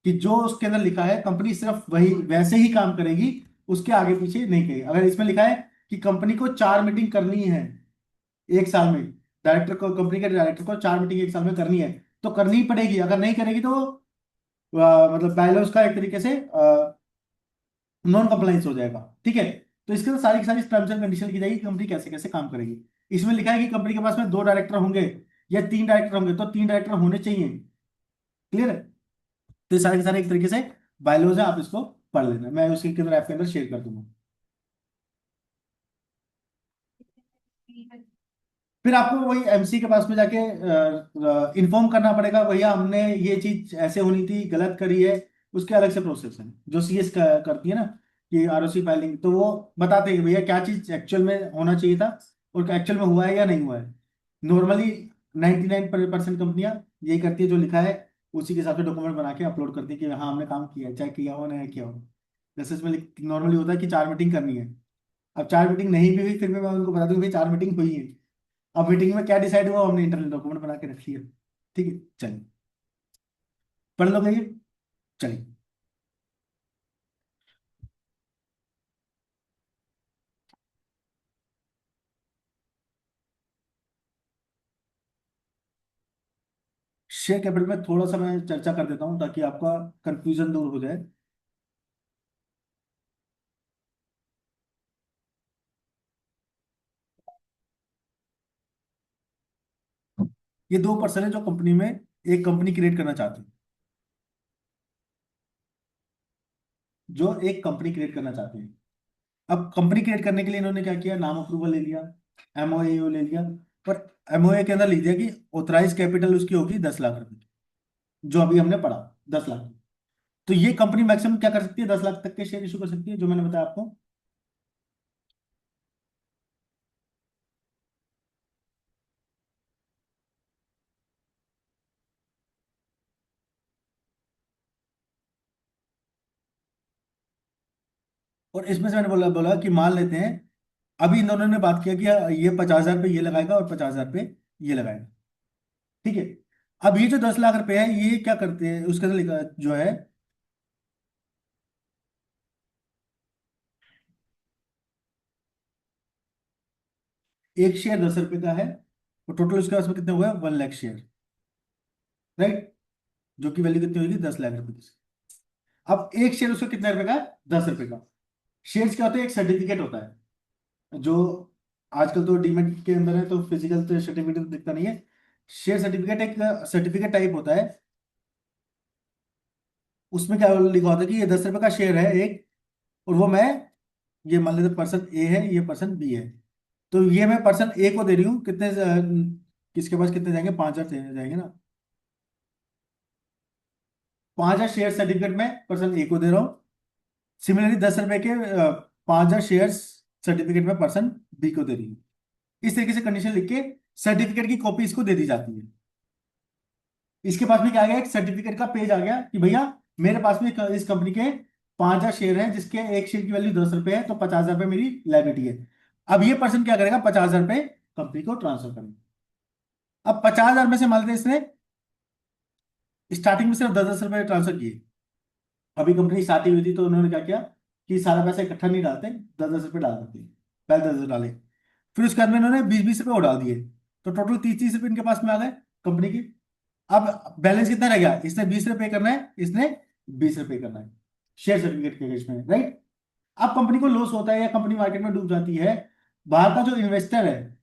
कि जो उसके अंदर लिखा है कंपनी सिर्फ वही वैसे ही काम करेगी, उसके आगे पीछे नहीं करेगी। अगर इसमें लिखा है कि कंपनी को 4 मीटिंग करनी है 1 साल में, डायरेक्टर को, कंपनी के डायरेक्टर को 4 मीटिंग 1 साल में करनी है, तो करनी ही पड़ेगी। अगर नहीं करेगी तो मतलब बायलॉज का एक तरीके से नॉन कंप्लाइंस हो जाएगा, ठीक है। तो इसके अंदर सारी की सारी टर्म्स एंड कंडीशन की जाएगी कि कंपनी कैसे कैसे काम करेगी। इसमें लिखा है कि कंपनी के पास में 2 डायरेक्टर होंगे या 3 डायरेक्टर होंगे, तो 3 डायरेक्टर होने चाहिए। क्लियर है? तो ये सारे के सारे एक तरीके से बायलॉज है, आप इसको पढ़ लेना, मैं उसके अंदर ऐप के अंदर शेयर कर दूंगा। फिर आपको वही एमसी के पास में जाके इन्फॉर्म करना पड़ेगा, भैया हमने ये चीज ऐसे होनी थी, गलत करी है। उसके अलग से प्रोसेस है जो सीएस करती है ना, कि आरओसी फाइलिंग, तो वो बताते हैं कि भैया क्या चीज एक्चुअल में होना चाहिए था और एक्चुअल में हुआ है या नहीं हुआ है। नॉर्मली 99% कंपनियां यही करती है, जो लिखा है उसी के हिसाब से डॉक्यूमेंट बना के अपलोड करती है कि हाँ हमने काम किया है, चाहे किया हो नहीं किया हो। जैसे इसमें नॉर्मली होता है कि 4 मीटिंग करनी है। अब 4 मीटिंग नहीं भी हुई फिर भी मैं उनको बता दूं भाई 4 मीटिंग हुई है। अब मीटिंग में क्या डिसाइड हुआ हमने इंटरनल डॉक्यूमेंट बना के रख लिया, ठीक है। चलिए पढ़ लो ये, चलिए। शेयर कैपिटल में थोड़ा सा मैं चर्चा कर देता हूं ताकि आपका कंफ्यूजन दूर हो जाए। ये 2 पर्सन है जो कंपनी में एक कंपनी क्रिएट करना चाहते हैं, जो एक कंपनी क्रिएट करना चाहते हैं। अब कंपनी क्रिएट करने के लिए इन्होंने क्या किया, नाम अप्रूवल ले लिया, एमओए ले लिया, पर एमओए के अंदर लिख दिया कि ऑथराइज कैपिटल उसकी होगी 10 लाख रुपए, जो अभी हमने पढ़ा 10 लाख। तो ये कंपनी मैक्सिमम क्या कर सकती है, 10 लाख तक के शेयर इशू कर सकती है, जो मैंने बताया आपको। और इसमें से मैंने बोला बोला कि मान लेते हैं, अभी इन दोनों ने बात किया कि ये 50,000 पे ये लगाएगा और 50,000 पे ये लगाएगा। ठीक है। अब ये जो 10 लाख रुपए है ये क्या करते हैं, उसके अंदर लिखा जो है, एक शेयर 10 रुपए का है, और टोटल उसके पास में कितने हुए, 1 लाख शेयर। राइट। जो कि वैल्यू कितनी होगी, 10 लाख रुपए की। अब एक शेयर उसका कितने रुपए का है, 10 रुपए का। शेयर्स क्या होते हैं, एक सर्टिफिकेट होता है जो आजकल तो डीमेट के अंदर है, तो फिजिकल तो सर्टिफिकेट तो दिखता नहीं है। शेयर सर्टिफिकेट एक सर्टिफिकेट टाइप होता है। उसमें क्या लिखा होता है कि ये 10 रुपए का शेयर है एक, और वो मैं, ये मान लेते पर्सन ए है, ये पर्सन बी है। तो ये मैं पर्सन ए को दे रही हूँ कितने, किसके पास कितने जाएंगे, 5,000 जाएंगे ना। 5,000 शेयर सर्टिफिकेट में पर्सन ए को दे रहा हूँ। सिमिलरली 10 रुपए के 5,000 शेयर सर्टिफिकेट में पर्सन बी को दे रही हूँ। इस तरीके से कंडीशन लिख के सर्टिफिकेट की कॉपी इसको दे दी जाती है। इसके पास में क्या आ गया, एक सर्टिफिकेट का पेज आ गया कि भैया मेरे पास में इस कंपनी के 5,000 शेयर हैं, जिसके एक शेयर की वैल्यू 10 रुपए है, तो 50,000 रुपए मेरी लाइबिलिटी है। अब ये पर्सन क्या करेगा, 50,000 रुपए कंपनी को ट्रांसफर करेगा। अब 50,000 में से मान लेते हैं इसने स्टार्टिंग में सिर्फ 10-10 रुपए ट्रांसफर किए। अभी कंपनी स्टार्टिंग हुई थी तो उन्होंने क्या किया कि सारा पैसा इकट्ठा नहीं डालते, 10-10 रुपए डाल देते हैं। पहले 10 डाले, फिर उसके बाद में इन्होंने 20-20 रुपए और डाल दिए, तो टोटल 30-30 रुपए इनके पास में आ गए कंपनी के। अब बैलेंस कितना रह गया, इसने 20 रुपए करना है, इसने 20 रुपए करना है शेयर सर्टिफिकेट के केस में। राइट। अब कंपनी को लॉस होता है या कंपनी मार्केट में डूब जाती है, बाहर का जो इन्वेस्टर है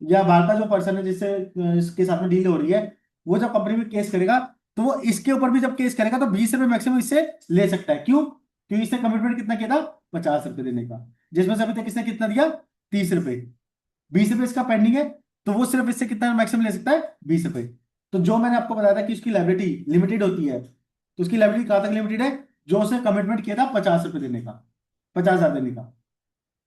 या बाहर का जो पर्सन है जिससे इसके साथ में डील हो रही है, वो जब कंपनी में केस करेगा, तो वो इसके ऊपर भी जब केस करेगा तो 20 रुपए मैक्सिमम इससे ले सकता है। क्यों, क्योंकि इसने कमिटमेंट कितना किया था, 50 रुपए देने का, जिसमें से अभी तक इसने कितना दिया, 30 रुपए। 20 रुपए इसका पेंडिंग है, तो वो सिर्फ इससे कितना मैक्सिमम ले सकता है, 20 रुपए। तो जो मैंने आपको बताया था कि उसकी लाइबिलिटी लिमिटेड होती है, तो उसकी लाइबिलिटी कहां तक लिमिटेड है, जो उसने कमिटमेंट किया था 50 रुपए देने का, 50,000 देने का।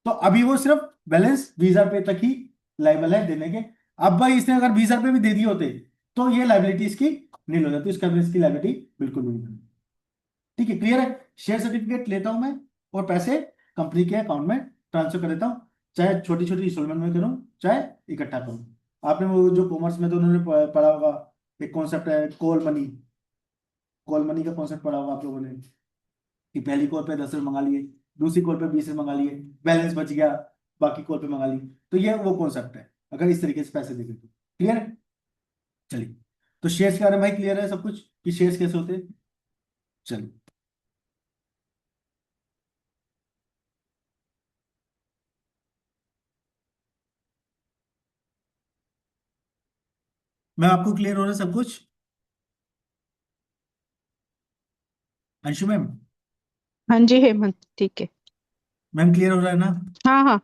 तो अभी वो सिर्फ बैलेंस 20,000 रुपए तक ही लाइबल है देने के। अब भाई इसने अगर 20,000 रुपए भी दे दिए होते तो ये लाइबिलिटी इसकी नील हो जाती, उसके अंदर इसकी लाइबिलिटी बिल्कुल भी नहीं। ठीक है, क्लियर है। शेयर सर्टिफिकेट लेता हूं मैं और पैसे कंपनी के अकाउंट में ट्रांसफर कर देता हूं, चाहे छोटी छोटी इंस्टॉलमेंट में करूं चाहे इकट्ठा करूं। आपने वो जो कॉमर्स में तो उन्होंने पढ़ा होगा, एक कॉन्सेप्ट है कॉल मनी। कॉल मनी का कॉन्सेप्ट पढ़ा होगा आप लोगों ने, कि पहली कॉल पे 10 रुपए मंगा लिए, दूसरी कॉल पे 20 रुपए मंगा लिए, बैलेंस बच गया, बाकी कॉल पे मंगा लिए। तो ये वो कॉन्सेप्ट है अगर इस तरीके से पैसे देखें तो। क्लियर है। चलिए, तो शेयर्स के बारे में भाई क्लियर है सब कुछ कि शेयर्स कैसे होते हैं। चलिए, मैं आपको क्लियर हो रहा है सब कुछ, अंशु मैम। हाँ जी हेमंत, ठीक है। मैम क्लियर हो रहा है ना। हाँ हाँ।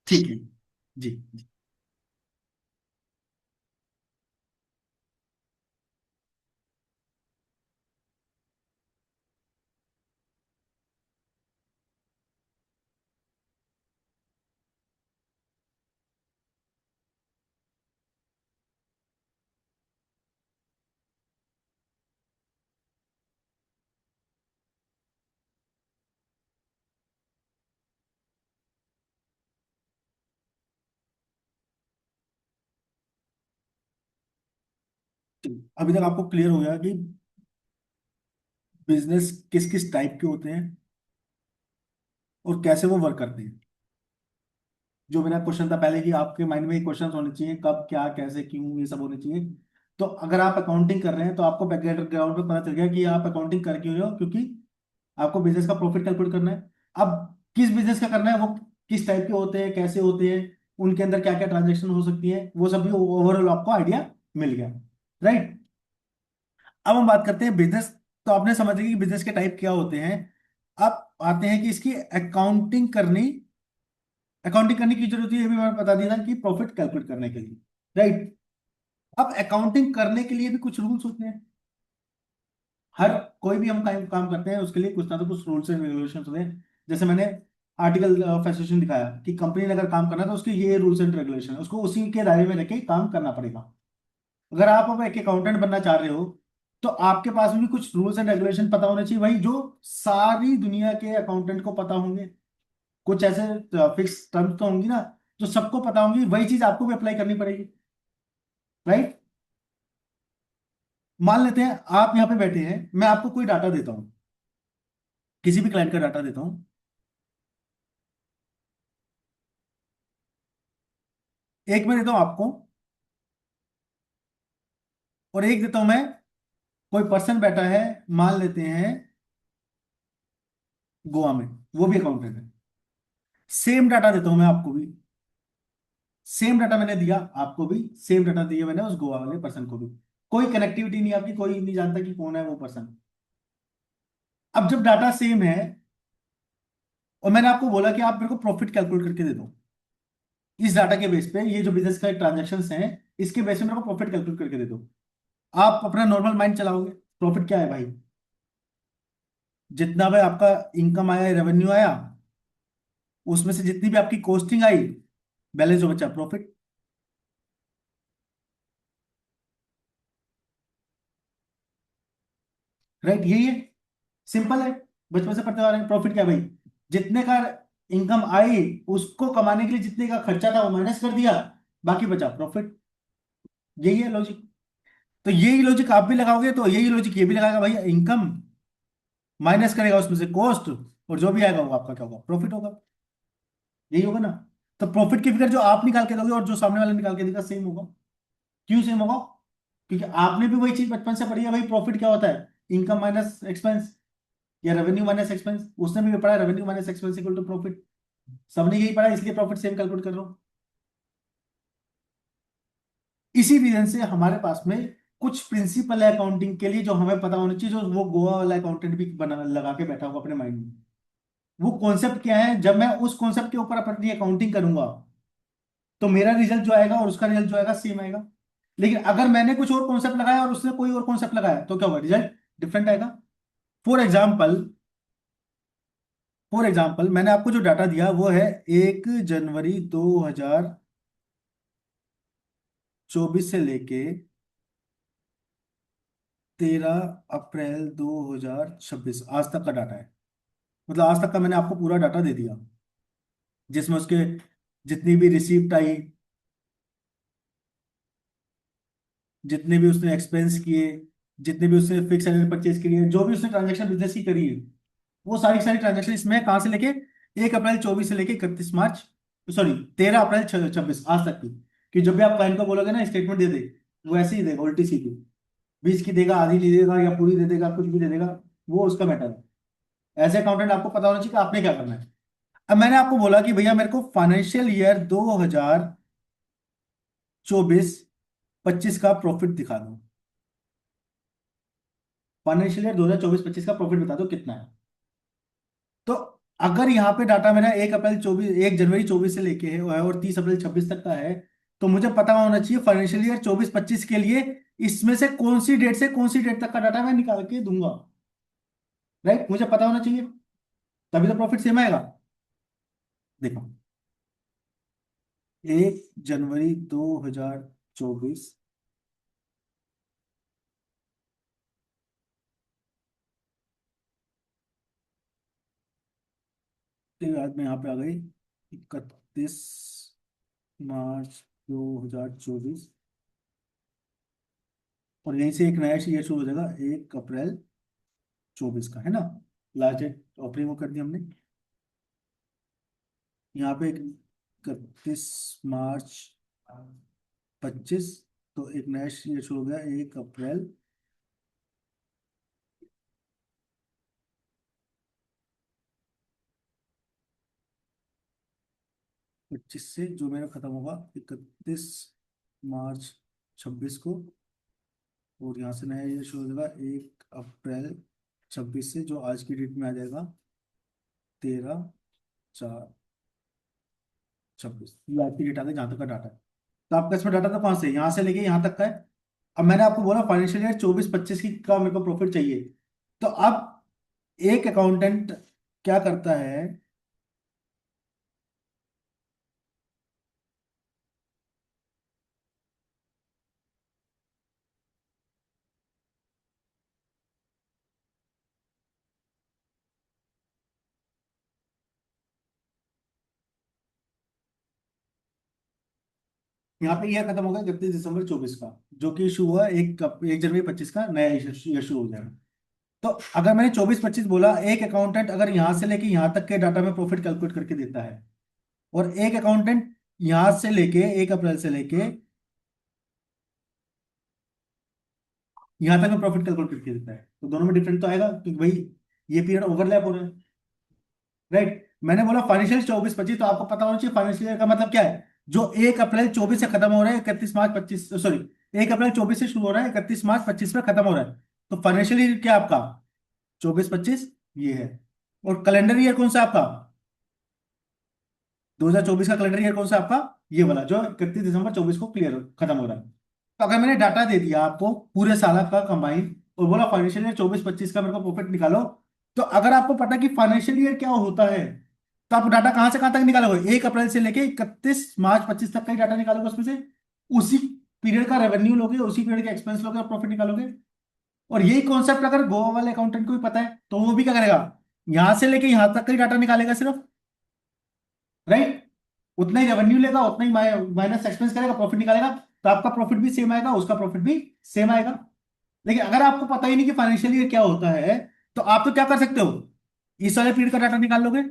ठीक है जी। अभी तक आपको क्लियर हो गया कि बिजनेस किस किस टाइप के होते हैं और कैसे वो वर्क करते हैं। जो मेरा क्वेश्चन था पहले कि आपके माइंड में क्वेश्चन होने चाहिए, कब क्या कैसे क्यों ये सब होने चाहिए। तो अगर आप अकाउंटिंग कर रहे हैं तो आपको बैकग्राउंड पे पता चल गया कि आप अकाउंटिंग कर क्यों रहे हो, क्योंकि आपको बिजनेस का प्रॉफिट कैलकुलेट करना है। अब किस बिजनेस का करना है, वो किस टाइप के होते हैं, कैसे होते हैं, उनके अंदर क्या क्या ट्रांजेक्शन हो सकती है, वो सब भी ओवरऑल आपको आइडिया मिल गया। राइट। अब हम बात करते हैं बिजनेस। तो आपने समझ लिया कि बिजनेस के टाइप क्या होते हैं। अब आते हैं कि इसकी अकाउंटिंग करने की जरूरत है, ये भी मैंने बता दिया था कि प्रॉफिट कैलकुलेट करने के लिए। राइट। अब अकाउंटिंग करने के लिए भी कुछ रूल्स होते हैं। हर कोई भी हम काम काम करते हैं उसके लिए कुछ ना तो कुछ रूल्स एंड रेगुलेशन होते हैं। जैसे मैंने आर्टिकल फैसिलिटेशन दिखाया कि कंपनी ने अगर काम करना है तो उसके ये रूल्स एंड रेगुलेशन है, उसको उसी के दायरे में रह के काम करना पड़ेगा। अगर आप अब एक अकाउंटेंट बनना चाह रहे हो तो आपके पास भी कुछ रूल्स एंड रेगुलेशन पता होने चाहिए भाई, जो सारी दुनिया के अकाउंटेंट को पता होंगे। कुछ ऐसे फिक्स टर्म्स तो होंगी ना जो सबको पता होंगी, वही चीज आपको भी अप्लाई करनी पड़ेगी, राइट। मान लेते हैं आप यहाँ पे बैठे हैं, मैं आपको कोई डाटा देता हूँ, किसी भी क्लाइंट का डाटा देता हूँ, एक मैं देता हूँ आपको और एक देता हूं मैं, कोई पर्सन बैठा है, मान लेते हैं गोवा में, वो भी अकाउंटेंट है, सेम डाटा देता हूं मैं आपको भी, सेम डाटा मैंने दिया आपको भी, सेम डाटा दिया मैंने उस गोवा वाले पर्सन को भी, कोई कनेक्टिविटी नहीं आपकी, कोई नहीं जानता कि कौन है वो पर्सन। अब जब डाटा सेम है और मैंने आपको बोला कि आप मेरे को प्रॉफिट कैलकुलेट करके दे दो, इस डाटा के बेस पे, ये जो बिजनेस का ट्रांजेक्शन हैं इसके बेस पे मेरे को प्रॉफिट कैलकुलेट करके दे दो, आप अपना नॉर्मल माइंड चलाओगे, प्रॉफिट क्या है भाई, जितना भाई आपका इनकम आया, रेवेन्यू आया, उसमें से जितनी भी आपकी कॉस्टिंग आई, बैलेंस जो बचा प्रॉफिट, राइट, यही है, सिंपल है, बचपन से पढ़ते आ रहे हैं। प्रॉफिट क्या है भाई, जितने का इनकम आई उसको कमाने के लिए जितने का खर्चा था वो माइनस कर दिया, बाकी बचा प्रॉफिट, यही है लॉजिक। तो यही लॉजिक आप भी लगाओगे तो यही लॉजिक ये भी लगाएगा, भाई इनकम माइनस करेगा उसमें से कॉस्ट, और जो भी आएगा वो आपका क्या होगा, प्रॉफिट होगा, यही होगा ना। तो प्रॉफिट की फिगर जो आप निकाल के दोगे और जो सामने वाला निकाल के देगा सेम होगा। क्यों सेम होगा, क्योंकि आपने भी वही चीज बचपन से पढ़ी है भाई, प्रॉफिट क्या होता है, इनकम माइनस एक्सपेंस, या रेवेन्यू माइनस एक्सपेंस, उसने भी पढ़ा revenue minus expense equal to profit, सबने यही पढ़ा, इसलिए प्रॉफिट सेम कैलकुलेट कर रहा हूं। इसी रीजन से हमारे पास में कुछ प्रिंसिपल है अकाउंटिंग के लिए जो हमें पता होना चाहिए, जो वो गोवा वाला अकाउंटेंट भी बना लगा के बैठा होगा अपने माइंड में। वो कॉन्सेप्ट क्या है, जब मैं उस कॉन्सेप्ट के ऊपर अपनी अकाउंटिंग करूंगा तो मेरा रिजल्ट जो आएगा और उसका रिजल्ट जो आएगा सेम आएगा। लेकिन अगर मैंने कुछ और कॉन्सेप्ट लगाया और उसने कोई और कॉन्सेप्ट लगाया तो क्या होगा, रिजल्ट डिफरेंट आएगा। फॉर एग्जाम्पल, मैंने आपको जो डाटा दिया वो है 1 जनवरी 2024 से लेके 13 अप्रैल 2026 आज तक का डाटा है। मतलब आज तक का मैंने आपको पूरा डाटा दे दिया, जिसमें उसके जितनी भी रिसीप्ट आई, जितने भी उसने एक्सपेंस किए, जितने भी उसने फिक्स एंड परचेज किए, जो भी उसने ट्रांजेक्शन बिजनेस की करी है, वो सारी सारी ट्रांजेक्शन इसमें कहाँ से लेके 1 अप्रैल 2024 से लेके 31 मार्च, सॉरी 13 अप्रैल 2026 आज तक की। कि जब भी आप क्लाइंट को बोलोगे ना स्टेटमेंट दे दे, वो ऐसे ही देगा उल्टी सीधी, 20 की देगा, आधी नहीं देगा या पूरी दे देगा, कुछ भी दे देगा, वो उसका मैटर है। एज ए अकाउंटेंट आपको पता होना चाहिए कि आपने क्या करना है। अब मैंने आपको बोला कि भैया मेरे को फाइनेंशियल ईयर 2024-25 का प्रॉफिट दिखा दो, फाइनेंशियल ईयर 2024-25 का प्रॉफिट बता दो कितना है। तो अगर यहाँ पे डाटा मेरा 1 जनवरी 24 से लेके है और 30 अप्रैल 26 तक का है, तो मुझे पता होना चाहिए फाइनेंशियल ईयर 24-25 के लिए इसमें से कौन सी डेट से कौन सी डेट तक का डाटा मैं निकाल के दूंगा, राइट, मुझे पता होना चाहिए, तभी तो प्रॉफिट सेम आएगा। देखो, 1 जनवरी 2024 के बाद में यहाँ पे आ गई 31 मार्च 2024, और यहीं से एक नया ईयर शुरू हो जाएगा 1 अप्रैल 2024 का, है ना। लास्ट डेट ओपनिंग वो कर दी हमने, यहाँ पे 31 मार्च 2025, तो एक नया ईयर शुरू हो गया 1 अप्रैल 2025 से, जो मेरा खत्म होगा 31 मार्च 2026 को, और यहाँ से नया ईयर शुरू हो जाएगा 1 अप्रैल 2026 से, जो आज की डेट में आ जाएगा 13/4/26, ये आज की डेट आ गई जहाँ तक का डाटा है। तो आपका इसमें डाटा तो कहाँ से, यहाँ से लेके यहाँ तक का है। अब मैंने आपको बोला फाइनेंशियल ईयर 24-25 की का मेरे को प्रॉफिट चाहिए, तो अब एक अकाउंटेंट क्या करता है, यहाँ पे ईयर खत्म होगा 31 दिसंबर 24 का, जो कि इशू हुआ 1 जनवरी 25 का नया इशू हो जाएगा। तो अगर मैंने 24-25 बोला, एक अकाउंटेंट अगर यहां से लेके यहां तक के डाटा में प्रॉफिट कैलकुलेट करके देता है, और एक अकाउंटेंट यहां से लेके 1 अप्रैल से लेके यहां तक में प्रॉफिट कैलकुलेट करके देता है, तो दोनों में डिफरेंट तो आएगा, क्योंकि भाई ये पीरियड ओवरलैप हो रहा है, राइट। मैंने बोला फाइनेंशियल 24-25, तो आपको पता होना चाहिए फाइनेंशियल ईयर का मतलब क्या है। जो 1 अप्रैल 24 से खत्म हो रहा है 31 मार्च 25, सॉरी, 1 अप्रैल 24 से शुरू हो रहा है 31 मार्च 25 में खत्म हो रहा है, तो फाइनेंशियल ईयर क्या आपका 24-25 ये है। और कैलेंडर ईयर कौन सा आपका, 2024 का कैलेंडर ईयर कौन सा आपका, ये वाला जो 31 दिसंबर 24 को क्लियर खत्म हो रहा है। तो अगर मैंने डाटा दे दिया आपको पूरे साल का कंबाइन, और बोला फाइनेंशियल ईयर 24-25 का मेरे को प्रॉफिट निकालो, तो अगर आपको पता है कि फाइनेंशियल ईयर क्या होता है, तो आप डाटा कहां से कहां तक निकालोगे, 1 अप्रैल से लेके 31 मार्च 25 तक का ही डाटा निकालोगे, उसमें से उसी पीरियड का रेवेन्यू लोगे, उसी पीरियड का एक्सपेंस लोगे और प्रॉफिट निकालोगे। और यही कॉन्सेप्ट अगर गोवा वाले अकाउंटेंट को भी पता है, तो वो भी क्या करेगा, यहां से लेके यहां तक का ही डाटा निकालेगा सिर्फ, राइट। उतना ही रेवेन्यू लेगा, उतना ही माइनस एक्सपेंस करेगा, प्रॉफिट निकालेगा, तो आपका प्रॉफिट भी सेम आएगा, उसका प्रॉफिट भी सेम आएगा। लेकिन अगर आपको पता ही नहीं कि फाइनेंशियल ईयर क्या होता है, तो आप तो क्या कर सकते हो, इस वाले पीरियड का डाटा निकाल लोगे,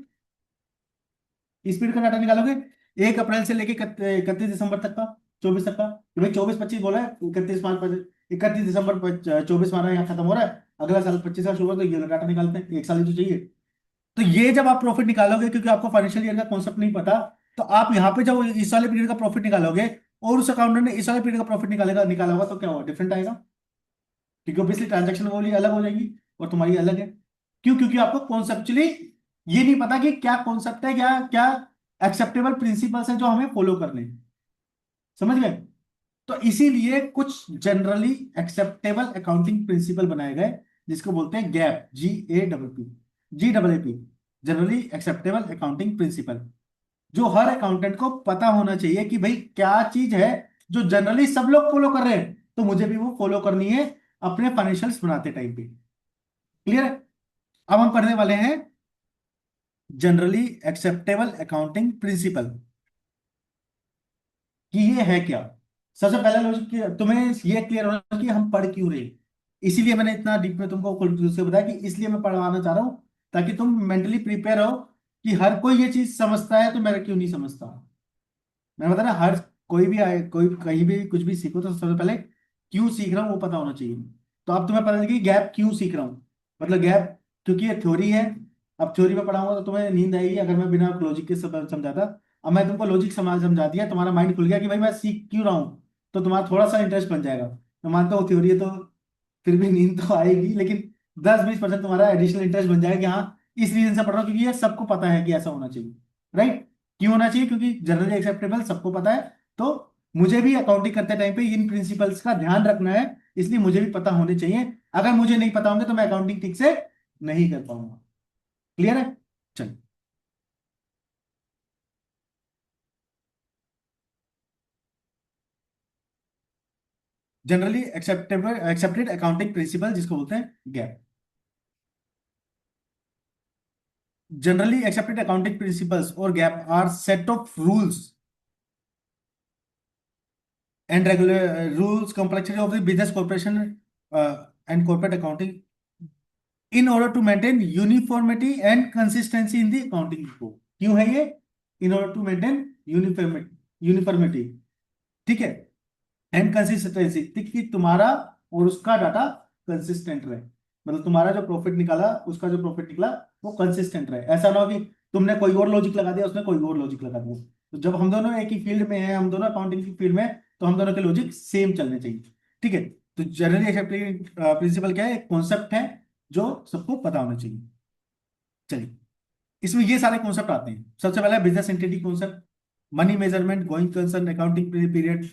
इस पीरियड का डाटा निकालोगे, 1 अप्रैल से लेके 31 दिसंबर तक का, 24 तक का, कि भाई 24-25 बोला है, 31 दिसंबर 24 माना यहाँ खत्म हो रहा है, अगला साल 25 का शुरू हो, तो ये डाटा निकालते हैं, एक साल ही तो चाहिए। तो ये जब आप प्रॉफिट निकालोगे, क्योंकि आपको फाइनेंशियल ईयर का कॉन्सेप्ट नहीं पता, तो आप यहाँ पे जब इस वाले पीरियड का प्रॉफिट निकालोगे, और उस अकाउंटेंट ने इस वाले पीरियड का प्रॉफिट निकाला होगा, तो क्या होगा, डिफरेंट आएगा, क्योंकि ऑब्वियसली ट्रांजेक्शन वो अलग हो जाएगी और तुम्हारी अलग है। क्यों, क्योंकि आपको कॉन्सेप्चुअली ये नहीं पता कि क्या कॉन्सेप्ट है, क्या क्या एक्सेप्टेबल प्रिंसिपल्स हैं जो हमें फॉलो करने हैं। समझ गए। तो इसीलिए कुछ जनरली एक्सेप्टेबल अकाउंटिंग प्रिंसिपल बनाए गए, जिसको बोलते हैं gap, GAPP, generally acceptable accounting principle, जो हर अकाउंटेंट को पता होना चाहिए कि भाई क्या चीज है जो जनरली सब लोग फॉलो कर रहे हैं, तो मुझे भी वो फॉलो करनी है अपने फाइनेंशियल्स बनाते टाइम पे। क्लियर है। अब हम पढ़ने वाले हैं जनरली एक्सेप्टेबल अकाउंटिंग प्रिंसिपल, कि ये है क्या। सबसे पहला लॉजिक तुम्हें ये क्लियर होना कि हम पढ़ क्यों रहे हैं। इसीलिए मैंने इतना डीप में तुमको से बताया कि इसलिए मैं पढ़वाना चाह रहा हूं, ताकि तुम मेंटली प्रिपेयर हो कि हर कोई ये चीज समझता है, तो मैं क्यों नहीं समझता। मैं बता ना, हर कोई भी आए, कोई कहीं भी कुछ भी सीखो, तो सबसे पहले क्यों सीख रहा हूँ वो पता होना चाहिए। तो अब तुम्हें पता लगे गैप क्यों सीख रहा हूँ, मतलब गैप क्योंकि ये थ्योरी है। अब थ्योरी में पढ़ाऊंगा तो तुम्हें नींद आएगी अगर मैं बिना लॉजिक के समझाता। अब मैं तुमको लॉजिक समझा दिया, तुम्हारा माइंड खुल गया कि भाई मैं सीख क्यों रहा हूँ, तो तुम्हारा थोड़ा सा इंटरेस्ट बन जाएगा। मैं मानता हूँ थ्योरी है, तो फिर भी नींद तो आएगी, लेकिन 10-20% तुम्हारा एडिशनल इंटरेस्ट बन जाएगा कि हाँ, इस रीजन से पढ़ रहा हूँ क्योंकि ये सबको पता है कि ऐसा होना चाहिए, राइट। क्यों होना चाहिए, क्योंकि जनरली एक्सेप्टेबल सबको पता है, तो मुझे भी अकाउंटिंग करते टाइम पे इन प्रिंसिपल्स का ध्यान रखना है, इसलिए मुझे भी पता होने चाहिए। अगर मुझे नहीं पता होंगे तो मैं अकाउंटिंग ठीक से नहीं कर पाऊंगा। क्लियर है। चलिए, जनरली एक्सेप्टेड अकाउंटिंग प्रिंसिपल जिसको बोलते हैं GAAP. Generally accepted accounting principles और GAAP are set of rules and regular rules complexity of the business corporation and corporate accounting in order to maintain uniformity and consistency in the accounting report। क्यों है ये, in order to maintain uniformity, ठीक है, एंड कंसिस्टेंसी, कि तुम्हारा और उसका डाटा कंसिस्टेंट रहे, मतलब तुम्हारा जो प्रॉफिट निकाला उसका जो प्रॉफिट निकला वो कंसिस्टेंट रहे। ऐसा ना हो कि तुमने कोई और लॉजिक लगा दिया, उसने कोई और लॉजिक लगा दिया। तो जब हम दोनों एक ही फील्ड में हैं, हम दोनों अकाउंटिंग की फील्ड में हैं, तो हम दोनों के लॉजिक सेम चलने चाहिए, ठीक है। तो जनरली एक्सेप्टेड प्रिंसिपल क्या है, एक कॉन्सेप्ट है जो सबको पता होना चाहिए। चलिए, इसमें ये सारे कॉन्सेप्ट आते हैं। सबसे पहला business entity concept, money measurement, going concern, accounting period,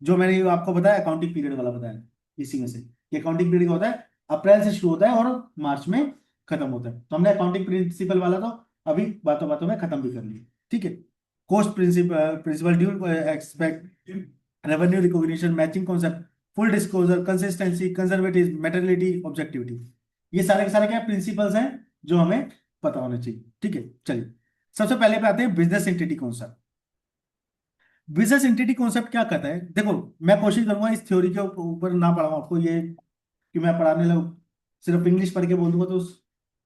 जो मैंने आपको बताया अकाउंटिंग पीरियड वाला बताया, इसी में से कि अकाउंटिंग पीरियड होता है अप्रैल से शुरू होता है और मार्च में खत्म होता है। तो हमने अकाउंटिंग प्रिंसिपल वाला तो अभी बातों बातों में खत्म भी कर लिया, ठीक है। Cost principle dual aspect, revenue recognition, matching concept, full disclosure, consistency, conservative, materiality, objectivity, ये सारे के सारे क्या प्रिंसिपल्स हैं जो हमें पता होने चाहिए, ठीक है। चलिए, सबसे पहले पे आते हैं business entity concept. Business entity concept क्या कहता है, देखो मैं कोशिश करूंगा इस थ्योरी के ऊपर ना पढ़ाऊँ आपको, ये कि मैं पढ़ाने लगूँ सिर्फ इंग्लिश पढ़ के बोल दूंगा तो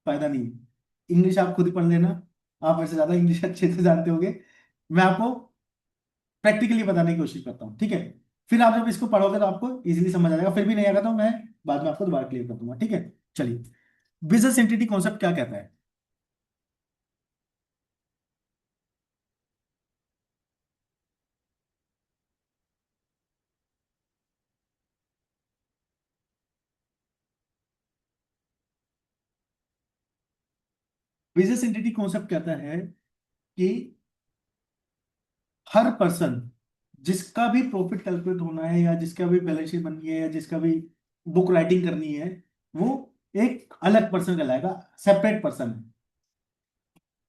फायदा नहीं है। इंग्लिश आप खुद ही पढ़ लेना, आप वैसे ज्यादा इंग्लिश अच्छे से जानते होगे। मैं आपको प्रैक्टिकली बताने की कोशिश करता हूँ, ठीक है। फिर आप जब इसको पढ़ोगे तो आपको इजीली समझ आ जाएगा, फिर भी नहीं आएगा तो मैं बाद में आपको दोबारा क्लियर कर दूंगा, ठीक है। चलिए, बिजनेस एंटिटी कॉन्सेप्ट क्या कहता है। बिजनेस एंटिटी कॉन्सेप्ट कहता है कि हर पर्सन जिसका भी प्रॉफिट कैलकुलेट होना है, या जिसका भी बैलेंस शीट बननी है, या जिसका भी बुक राइटिंग करनी है, वो एक अलग पर्सन कहलाएगा, सेपरेट पर्सन।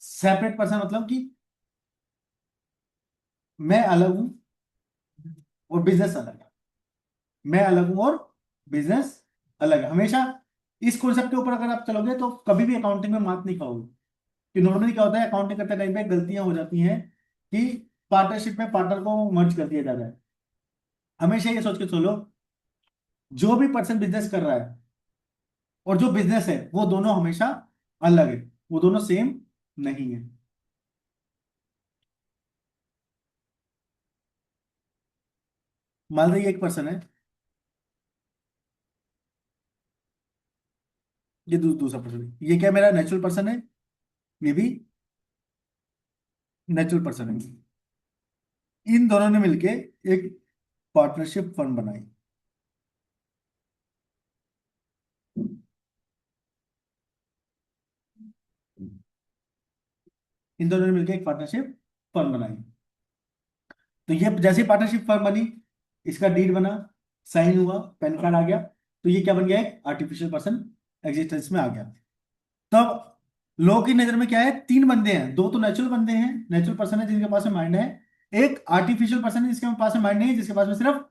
सेपरेट पर्सन मतलब कि मैं अलग हूं और बिजनेस अलग है, मैं अलग हूं और बिजनेस अलग है। हमेशा इस कॉन्सेप्ट के ऊपर अगर आप चलोगे तो कभी भी अकाउंटिंग में मात नहीं खाओगे। कि नॉर्मली क्या होता है, अकाउंटिंग करते टाइम पे गलतियां हो जाती हैं कि पार्टनरशिप में पार्टनर को मर्ज कर दिया जाता है। हमेशा ये सोच के चलो, जो भी पर्सन बिजनेस कर रहा है और जो बिजनेस है, वो दोनों हमेशा अलग है, वो दोनों सेम नहीं है। मान लीजिए एक पर्सन है, ये दूसरा पर्सन है, ये क्या मेरा नेचुरल पर्सन है, ये भी नेचुरल पर्सन है। इन दोनों ने मिलके एक पार्टनरशिप फर्म बनाई। इन दोनों ने मिलकर एक पार्टनरशिप फर्म बनाई। तो ये जैसे पार्टनरशिप फर्म बनी, इसका डीड बना, साइन हुआ, पैन कार्ड आ गया, तो ये क्या बन गया, एक आर्टिफिशियल पर्सन एग्जिस्टेंस में आ गया। तब लोगों की नजर में क्या है, तीन बंदे हैं, दो तो नेचुरल बंदे हैं, नेचुरल पर्सन है जिनके पास में माइंड है, एक आर्टिफिशियल पर्सन है जिसके पास में माइंड नहीं है, जिसके पास में सिर्फ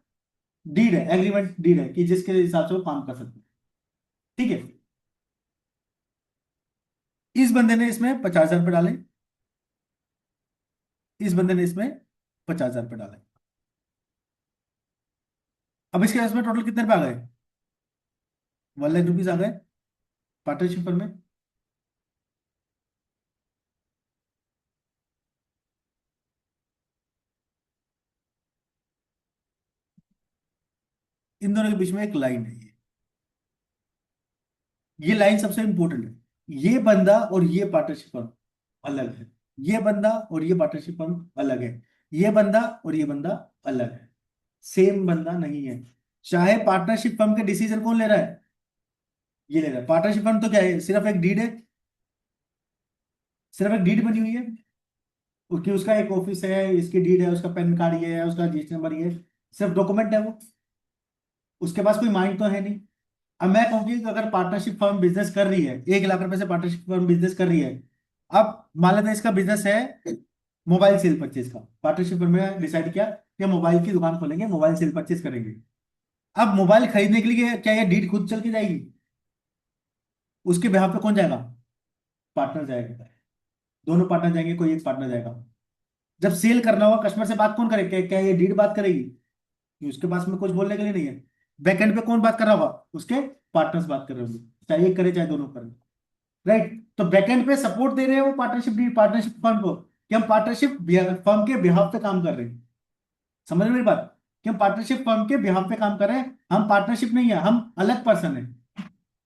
डीड है, एग्रीमेंट डीड है कि जिसके हिसाब से वो काम कर सकते हैं, ठीक है। इस बंदे ने इसमें 50,000 रुपये डाले, इस बंदे ने इसमें 50,000 रुपये डाले। अब इसके इसमें टोटल कितने रुपए आ गए, 1 लाख रुपीज आ गए पार्टनरशिप फर्म में। इन दोनों के बीच में एक लाइन है, ये लाइन सबसे इंपॉर्टेंट है। ये बंदा और ये पार्टनरशिप फर्म अलग है, ये बंदा और ये पार्टनरशिप फर्म अलग है, ये बंदा और ये बंदा अलग है, सेम बंदा नहीं है। चाहे पार्टनरशिप फर्म के डिसीजन कौन ले रहा है, ये ले रहा है। पार्टनरशिप फर्म तो क्या है, सिर्फ एक डीड है, सिर्फ एक डीड बनी हुई है, उसकी उसका एक ऑफिस है, इसकी डीड है, उसका पैन कार्ड ये है, उसका रजिस्टर नंबर ये है, सिर्फ डॉक्यूमेंट है वो, उसके पास कोई माइंड तो है नहीं। अब मैं कहूँ कि अगर पार्टनरशिप फर्म बिजनेस कर रही है, 1 लाख रुपए से पार्टनरशिप फर्म बिजनेस कर रही है, अब मान लेते हैं इसका बिजनेस है मोबाइल सेल परचेज का। पार्टनरशिप फर्म में डिसाइड किया कि मोबाइल की दुकान खोलेंगे, मोबाइल सेल परचेज करेंगे। अब मोबाइल खरीदने के लिए क्या ये डीड खुद चल के जाएगी, उसके बिहाफ पे कौन जाएगा, पार्टनर जाएगा, दोनों पार्टनर जाएंगे, कोई एक पार्टनर जाएगा। जब सेल करना होगा, कस्टमर से बात कौन करेगा, क्या ये डीड बात करेगी, कि उसके पास में कुछ बोलने के लिए नहीं है। बैकएंड पे कौन बात कर रहा होगा, उसके पार्टनर्स बात कर रहे होंगे, चाहे एक करे चाहे दोनों करे, राइट। तो बैकएंड पे सपोर्ट दे रहे हैं वो पार्टनरशिप फर्म को, कि हम पार्टनरशिप फर्म के बिहाफ पे काम कर रहे हैं। समझ रहे मेरी बात, कि हम पार्टनरशिप फर्म के बिहाफ पे काम कर रहे हैं, हम पार्टनरशिप नहीं है, हम अलग पर्सन है।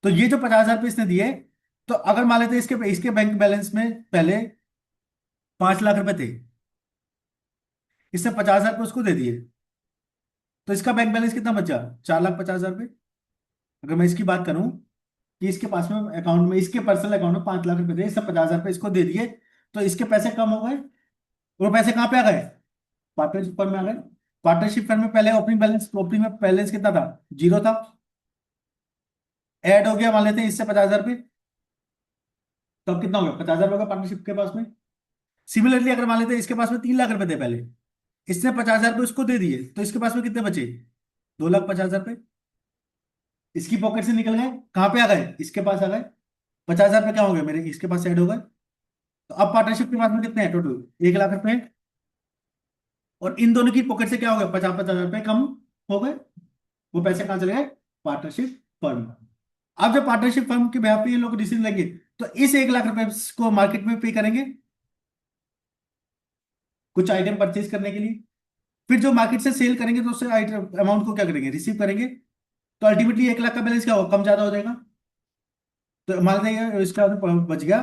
तो ये जो 50,000 रुपये इसने दिए, तो अगर मान लेते हैं इसके इसके बैंक बैलेंस में पहले 5 लाख रुपए थे, इसने 50,000 रुपये उसको दे दिए, तो इसका बैंक बैलेंस कितना बचा, 4,50,000 रुपये। अगर मैं इसकी बात करूं कि इसके पास में अकाउंट में, इसके पर्सनल अकाउंट में 5 लाख रुपए थे, इसने 50,000 रुपये इसको दे दिए, तो इसके पैसे कम हो गए। वो पैसे कहाँ पे आ गए, पार्टनरशिप फर्म में आ गए। पार्टनरशिप फर्म में पहले ओपनिंग में बैलेंस कितना था, 0 था। ऐड हो गया मान लेते हैं इससे 50,000 रुपये, तो अब कितना हो गया, 50,000 होगा पार्टनरशिप के पास में। सिमिलरली अगर मान लेते हैं इसके पास में 3 लाख रुपए थे पहले, इसने 50,000 रुपये उसको दे दिए, तो इसके पास में कितने बचे, 2,50,000 रुपये। इसकी पॉकेट से निकल गए, कहाँ पे आ गए, इसके पास आ गए। 50,000 रुपये क्या हो गए मेरे, इसके पास ऐड हो गए। तो अब पार्टनरशिप के पास में कितने हैं टोटल, 1 लाख रुपए। और इन दोनों की पॉकेट से क्या हो गया, 50-50 हजार रुपए कम हो गए। वो पैसे कहाँ चले गए, पार्टनरशिप फर्म। अब जब पार्टनरशिप फर्म के बेhalf पे ये लोग डिसीजन लेंगे, तो इस 1 लाख रुपए को मार्केट में पे करेंगे कुछ आइटम परचेज करने के लिए। फिर जो मार्केट से सेल करेंगे तो उससे आइटम अमाउंट को क्या करेंगे, रिसीव करेंगे। तो अल्टीमेटली 1 लाख का बैलेंस क्या होगा, कम ज्यादा हो जाएगा। तो मान लीजिए इसका बच गया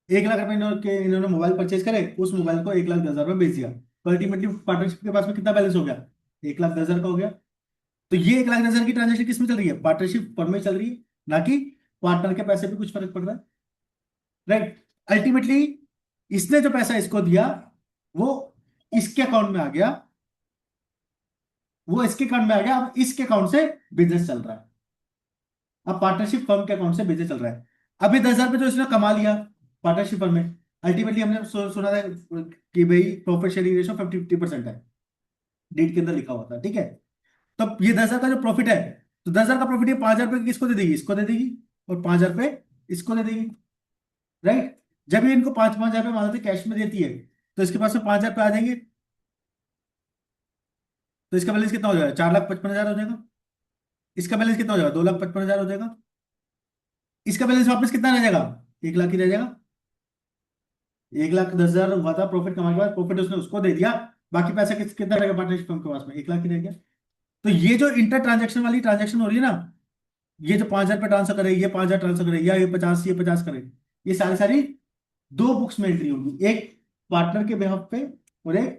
1 लाख रुपए इन्होंने मोबाइल परचेज करे, उस मोबाइल को 1,10,000 में बेच दिया, तो अल्टीमेटली पार्टनरशिप के पास में कितना बैलेंस हो गया, 1,10,000 का हो गया। तो ये 1,10,000 की ट्रांजेक्शन किस में चल रही है, पार्टनरशिप फर्म में चल रही है, ना कि पार्टनर के पैसे पे कुछ फर्क पड़ रहा है। राइट। अल्टीमेटली इसने जो पैसा इसको दिया वो इसके अकाउंट में आ गया, वो इसके अकाउंट में आ गया, अब इसके अकाउंट से बिजनेस चल रहा है। अब पार्टनरशिप फर्म के अकाउंट से बिजनेस चल रहा है। अभी 10,000 रुपये जो इसने कमा लिया पार्टनरशिप फर्म में, अल्टीमेटली हमने सुना था कि भाई प्रॉफिट शेयरिंग रेशो 50-50% है, डीड के अंदर लिखा हुआ था, ठीक है। तो ये 10,000 का जो प्रॉफिट है, तो 10,000 का प्रॉफिट ये 5,000 रुपये किसको दे देगी, इसको दे देगी, और 5,000 रुपये इसको दे देगी। राइट। जब ये इनको 5-5 हजार रुपये मान लेते कैश में देती है, तो इसके पास में 5,000 रुपये आ जाएंगे, तो इसका बैलेंस कितना हो जाएगा, 4,55,000 हो जाएगा। इसका बैलेंस कितना हो जाएगा, 2,55,000 हो जाएगा। इसका बैलेंस वापस कितना रह जाएगा, 1 लाख ही रह जाएगा। 1,10,000 हुआ था प्रॉफिट कमाने के बाद, प्रॉफिट उसने उसको दे दिया, बाकी पैसा कितना रहेगा पार्टनरशिप फर्म के पास में, 1 लाख ही रह गया। तो ये जो इंटर ट्रांजेक्शन वाली ट्रांजेक्शन हो रही है ना, ये जो 5,000 रुपये ट्रांसफर करे, ये 5,000 ट्रांसफर करे, या ये 50 करे, ये सारी सारी दो बुक्स में एंट्री होगी, एक पार्टनर के बिहाफ पे और एक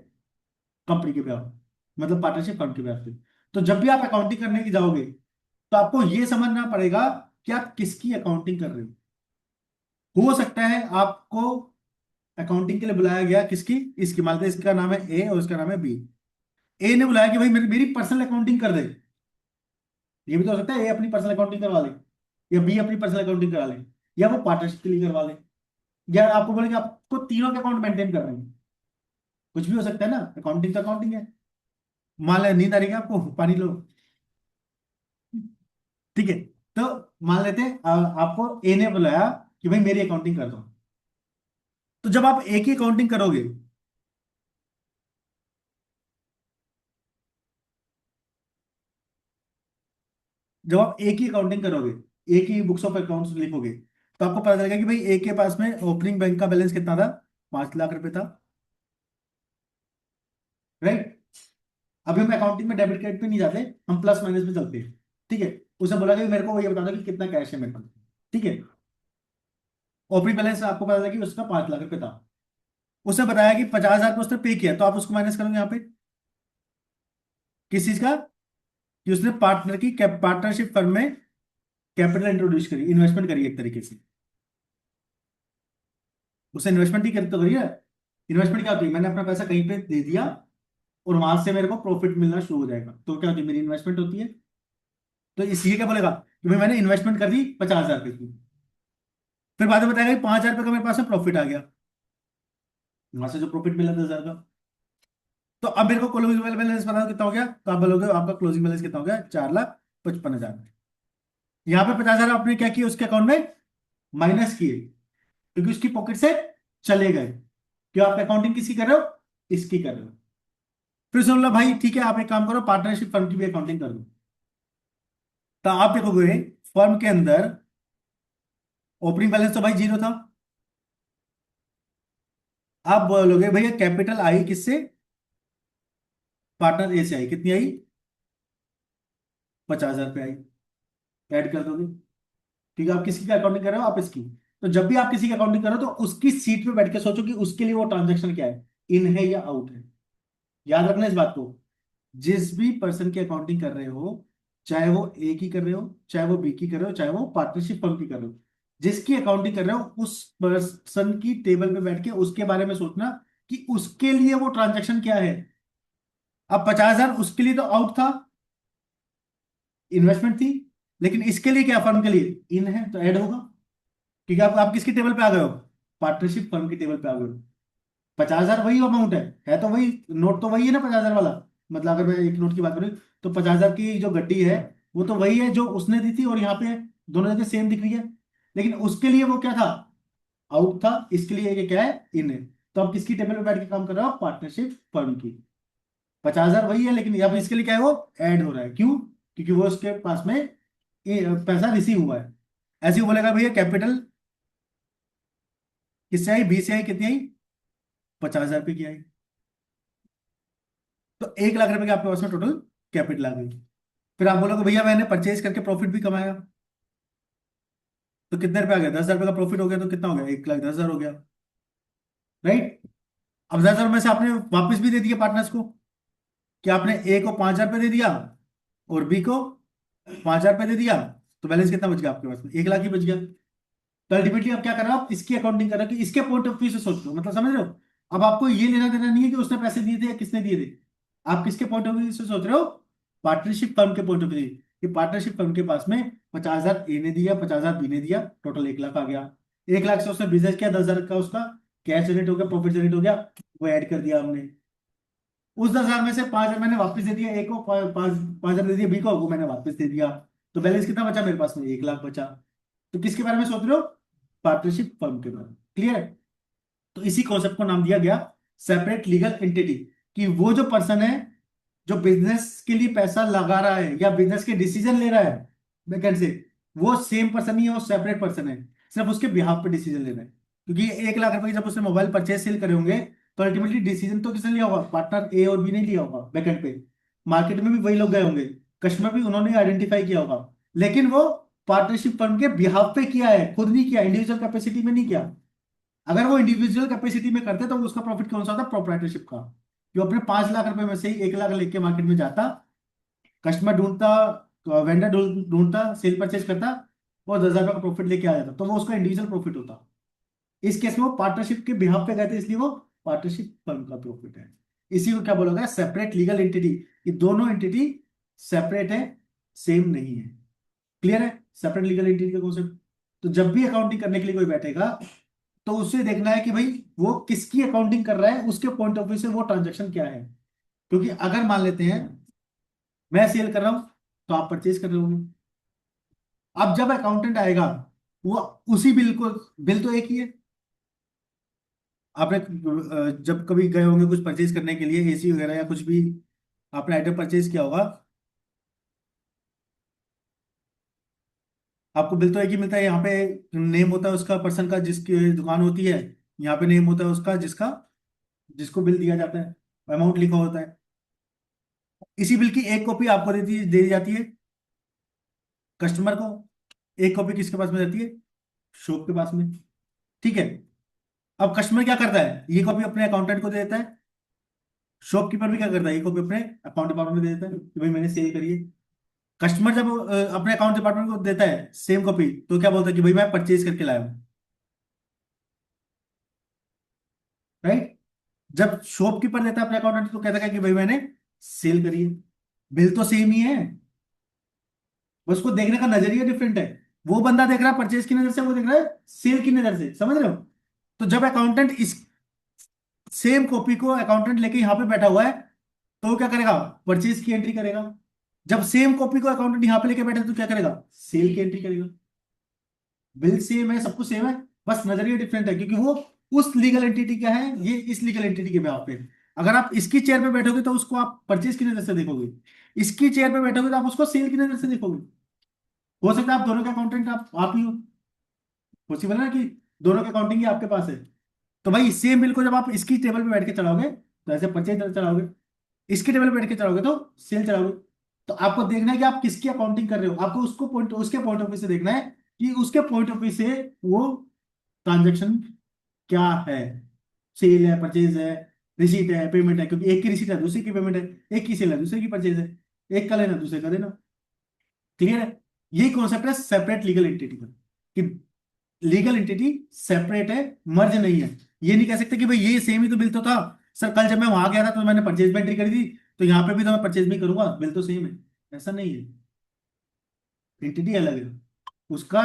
कंपनी के बिहाफ, मतलब पार्टनरशिप फर्म के बिहाफ पे। तो जब भी आप अकाउंटिंग करने की जाओगे, तो आपको ये समझना पड़ेगा कि आप किसकी अकाउंटिंग कर रहे हो सकता है आपको अकाउंटिंग के लिए बुलाया गया किसकी, इसकी, मान लीजिए इसका नाम है ए और इसका नाम है बी। ए ने बुलाया कि भाई मेरी मेरी पर्सनल अकाउंटिंग कर दे, ये भी तो हो सकता है ए अपनी पर्सनल अकाउंटिंग करवा ले, या बी अपनी पर्सनल अकाउंटिंग करा ले, या वो पार्टनरशिप के लिए करवा ले, या आपको बोले कि आपको तीनों के अकाउंट मेंटेन करने हैं, कुछ भी हो सकता है ना, अकाउंटिंग तो अकाउंटिंग है। मान लिया नींद आ रही है आपको, पानी लो, ठीक है। तो मान लेते हैं आपको ए ने बुलाया कि भाई मेरी अकाउंटिंग कर दो। तो जब आप ए की अकाउंटिंग करोगे, जब आप ए की अकाउंटिंग करोगे, ए की बुक्स ऑफ अकाउंट्स लिखोगे, तो आपको पता चलेगा कि भाई ए के पास में ओपनिंग बैंक का बैलेंस कितना था, 5 लाख रुपए था। राइट। अभी हम अकाउंटिंग में डेबिट क्रेडिट पे नहीं जाते, हम प्लस माइनस में चलते हैं, ठीक है। उसने बोला कि मेरे को ये बता दो कि कितना कैश है मेरे पास, ठीक है। ओपनिंग बैलेंस आपको पता था कि उसका 5 लाख रुपए था। उसने बताया कि 50,000 उसने पे किया, तो आप उसको माइनस करोगे यहाँ पे किस चीज का, कि उसने पार्टनर की पार्टनरशिप फर्म में कैपिटल इंट्रोड्यूस करी, इन्वेस्टमेंट करी एक तरीके से। उसने इन्वेस्टमेंट ही तो करी है। इन्वेस्टमेंट क्या होती है, मैंने अपना पैसा कहीं पे दे दिया और वहां से मेरे को प्रॉफिट मिलना शुरू हो जाएगा, तो क्या होती है, मेरी इन्वेस्टमेंट होती है। तो इसलिए क्या बोलेगा कि भाई मैंने इन्वेस्टमेंट कर दी 50,000 रुपए की, फिर बाद में बताएगा कि 5,000 रुपए का मेरे पास में प्रॉफिट आ गया, वहां से जो प्रॉफिट मिला 10,000 का। तो अब मेरे को क्लोजिंग बैलेंस पता कितना हो गया, तो आप बोलोगे आपका क्लोजिंग बैलेंस कितना हो गया, 4,55,000। यहाँ पे 50,000 आपने क्या किया, उसके अकाउंट में माइनस किए, क्योंकि उसकी पॉकेट से चले गए। क्यों, आप अकाउंटिंग किसकी कर रहे हो, इसकी कर रहे हो। फिर उसने बोला भाई ठीक है, आप एक काम करो, पार्टनरशिप फर्म की भी अकाउंटिंग कर दो। तो आप देखोगे फर्म के अंदर ओपनिंग बैलेंस तो भाई 0 था। आप बोलोगे भैया कैपिटल आई किससे, पार्टनर ए से आई, कितनी आई, 50,000 रुपये आई, ऐड कर दोगे। ठीक है, आप किसकी अकाउंटिंग कर रहे हो, आप इसकी। तो जब भी आप किसी की अकाउंटिंग करो, तो उसकी सीट पे बैठ के सोचो कि उसके लिए वो ट्रांजेक्शन क्या है, इन है या आउट है। याद रखना इस बात को, जिस भी पर्सन की अकाउंटिंग कर रहे हो, चाहे वो ए की कर रहे हो, चाहे वो बी की कर रहे हो, चाहे वो पार्टनरशिप फर्म की कर रहे हो, जिसकी अकाउंटिंग कर रहे हो उस पर्सन की टेबल पे बैठ के उसके बारे में सोचना कि उसके लिए वो ट्रांजेक्शन क्या है। अब 50,000 उसके लिए तो आउट था, इन्वेस्टमेंट थी, लेकिन इसके लिए क्या, फर्म के लिए इन है, तो ऐड होगा। क्योंकि आप किसकी टेबल पे आ गए हो, पार्टनरशिप फर्म की टेबल पे आ गए हो। 50,000 वही अमाउंट है तो वही नोट तो वही है ना, 50,000 वाला। मतलब अगर मैं एक नोट की बात करूँ, तो 50,000 की जो गड्डी है वो तो वही है जो उसने दी थी, और यहाँ पे दोनों जगह सेम दिख रही है। लेकिन उसके लिए वो क्या था, आउट था, इसके लिए ये क्या है, इन है। तो आप किसकी टेबल पे बैठ के काम कर रहे हो? पार्टनरशिप फर्म की। 50,000 वही है, लेकिन यहाँ पे इसके लिए क्या है, वो ऐड हो रहा है। क्यों? क्योंकि वो उसके पास में पैसा रिसीव हुआ है। ऐसे ही बोलेगा भैया कैपिटल किससे आई? बी से आई। कितनी आई? 50,000 रुपये की आई। तो 1 लाख रुपए की आपके पास में टोटल कैपिटल आ गई। फिर आप बोलोगे भैया मैंने परचेज करके प्रॉफिट भी कमाया, तो कितने रुपए आ गया? 10,000 रुपये का प्रॉफिट हो गया, तो कितना हो गया? 1,10,000 हो गया, राइट? अब 10,000 में से आपने वापस भी दे दिया पार्टनर्स को, कि आपने ए को 5,000 रुपये दे दिया और बी को 5,000 रुपये दे दिया, तो बैलेंस कितना बच गया आपके पास में? 1 लाख ही बच गया। तो अल्टीमेटली आप क्या कर रहे हो? आप इसकी अकाउंटिंग कर रहे हो कि इसके पॉइंट ऑफ व्यू से सोच लो, मतलब समझ रहे हो? अब आपको ये लेना देना नहीं है कि उसने पैसे दिए थे या किसने दिए थे। आप किसके पॉइंट ऑफ व्यू से सोच रहे हो? पार्टनरशिप फर्म के पॉइंट ऑफ व्यू। कि पार्टनरशिप फर्म के पास में 50,000 ए ने दिया, 50,000 बी ने दिया, टोटल 1 लाख आ गया। 1 लाख से उसने बिजनेस किया, 10,000 का उसका कैश जनरेट हो गया, प्रॉफिट जनरेट हो गया, वो ऐड कर दिया हमने। उस 10,000 में से 5,000 मैंने वापस दे दिया, एक को 5,000 दे दिया, बी को वो मैंने वापस दे दिया। तो बैलेंस कितना बचा मेरे पास में? 1 लाख बचा। तो किसके बारे में सोच रहे हो? पार्टनरशिप फर्म के बारे में। क्लियर है? तो इसी कॉन्सेप्ट को नाम दिया गया सेपरेट लीगल एंटिटी। कि वो जो पर्सन है जो बिजनेस के लिए पैसा लगा रहा है या बिजनेस के डिसीजन ले रहा है बैकेंड से, वो सेम पर्सन ही है, वो सेपरेट पर्सन है। सिर्फ उसके बिहाफ पे डिसीजन ले रहा है। क्योंकि 1 लाख रुपए की जब उसने मोबाइल परचेज सेल करे होंगे, तो अल्टीमेटली डिसीजन तो किसने लिया होगा? पार्टनर ए और बी ने लिया होगा बैकेंड पे। मार्केट में भी वही लोग गए होंगे, कस्टमर भी उन्होंने आइडेंटिफाई किया होगा, लेकिन वो पार्टनरशिप फर्म के बिहाफ पे किया है, खुद नहीं किया, इंडिविजुअल कैपेसिटी में नहीं किया। अगर वो इंडिविजुअल कैपेसिटी में करते तो उसका प्रॉफिट कौन सा होता? प्रोप्राइटरशिप का। जो अपने 5 लाख रुपए में से ही 1 लाख लेके मार्केट में जाता, कस्टमर ढूंढता, वेंडर ढूंढता, सेल परचेज करता, और 10,000 रुपये का प्रॉफिट लेके आ जाता, तो वो उसका इंडिविजुअल प्रॉफिट होता। इस केस में वो पार्टनरशिप के बिहाफ पे गए थे, इसलिए वो पार्टनरशिप फर्म का प्रॉफिट है। इसी को क्या बोला गया? Separate legal entity. ये दोनों एंटिटी सेपरेट है, सेम नहीं है। क्लियर है सेपरेट लीगल एंटिटी का कॉन्सेप्ट? तो जब भी अकाउंटिंग करने के लिए कोई बैठेगा, तो उसे देखना है कि भाई वो किसकी अकाउंटिंग कर रहा है, उसके पॉइंट ऑफ व्यू से वो ट्रांजेक्शन क्या है। क्योंकि अगर मान लेते हैं मैं सेल कर रहा हूं, तो आप परचेज कर रहे होंगे। अब जब अकाउंटेंट आएगा, वो उसी बिल को, बिल तो एक ही है। आपने जब कभी गए होंगे कुछ परचेज करने के लिए, एसी वगैरह या कुछ भी आपने आइटम परचेज किया होगा, आपको बिल तो एक ही मिलता है। यहाँ पे नेम होता है उसका, पर्सन का जिसकी दुकान होती है, यहाँ पे नेम होता है उसका जिसका, जिसको बिल दिया जाता है, अमाउंट लिखा होता है। इसी बिल की एक कॉपी आपको दे दी जाती है कस्टमर को, एक कॉपी किसके पास में रहती है? शॉप के पास में। ठीक है? अब कस्टमर क्या करता है? ये कॉपी अपने अकाउंटेंट को दे देता है। शॉपकीपर भी क्या करता है? ये कॉपी अपने अकाउंट डिपार्टमेंट में दे देता है कि भाई मैंने सेल करी है। कस्टमर जब अपने अकाउंट डिपार्टमेंट को देता है सेम कॉपी, तो क्या बोलता है कि भाई मैं परचेज करके लाया हूँ, राइट? जब शॉपकीपर देता है अपने अकाउंटेंट, तो कहता है कि भाई मैंने सेल करी है। बिल तो सेम ही है, बस उसको देखने का नजरिया डिफरेंट है। वो बंदा देख रहा है परचेज की नजर से, वो देख रहा है सेल की नजर से। समझ रहे हो? तो जब अकाउंटेंट इस सेम कॉपी को अकाउंटेंट लेके यहाँ पे बैठा हुआ है, तो वो क्या करेगा? परचेज की एंट्री करेगा। जब सेम कॉपी को अकाउंटेंट यहाँ पे लेके बैठे तो क्या करेगा? सेल की एंट्री करेगा। बिल सेम है, सब कुछ सेम है, बस नजरिया डिफरेंट है, क्योंकि वो उस लीगल एंटिटी का है, ये इस लीगल एंटिटी के बेहाफ पे। अगर आप इसकी चेयर पे बैठोगे तो उसको आप परचेज की नजर से देखोगे, इसकी चेयर पे बैठोगे तो आप उसको सेल की नजर से देखोगे। हो सकता है आप दोनों के अकाउंटेंट आप ही हो, पॉसिबल है ना कि दोनों के अकाउंटिंग ही आपके पास है। तो भाई सेम बिल को जब आप इसकी टेबल पे बैठ के चलाओगे तो ऐसे परचेज चलाओगे, इसकी टेबल पे बैठ के चलाओगे तो सेल चलाओगे। तो आपको देखना है कि आप किसकी अकाउंटिंग कर रहे हो, आपको उसको पॉइंट, उसके पॉइंट ऑफ व्यू से देखना है कि उसके पॉइंट ऑफ व्यू से वो ट्रांजेक्शन क्या है। सेल है, परचेज है, रिसीट है, पेमेंट है, क्योंकि एक की रिसीट है दूसरी की पेमेंट है, एक की सेल है दूसरे की परचेज है, एक का लेना दूसरे का देना। क्लियर है? यही कॉन्सेप्ट है सेपरेट लीगल एंटिटी का, कि लीगल एंटिटी सेपरेट है, मर्ज नहीं है। ये नहीं कह सकते कि भाई ये सेम ही तो बिल तो था सर, कल जब मैं वहां गया था तो मैंने परचेज में एंट्री करी थी, तो यहाँ पे भी तो मैं परचेज भी करूंगा, बिल तो सेम है। ऐसा नहीं है, एंटिटी अलग है, उसका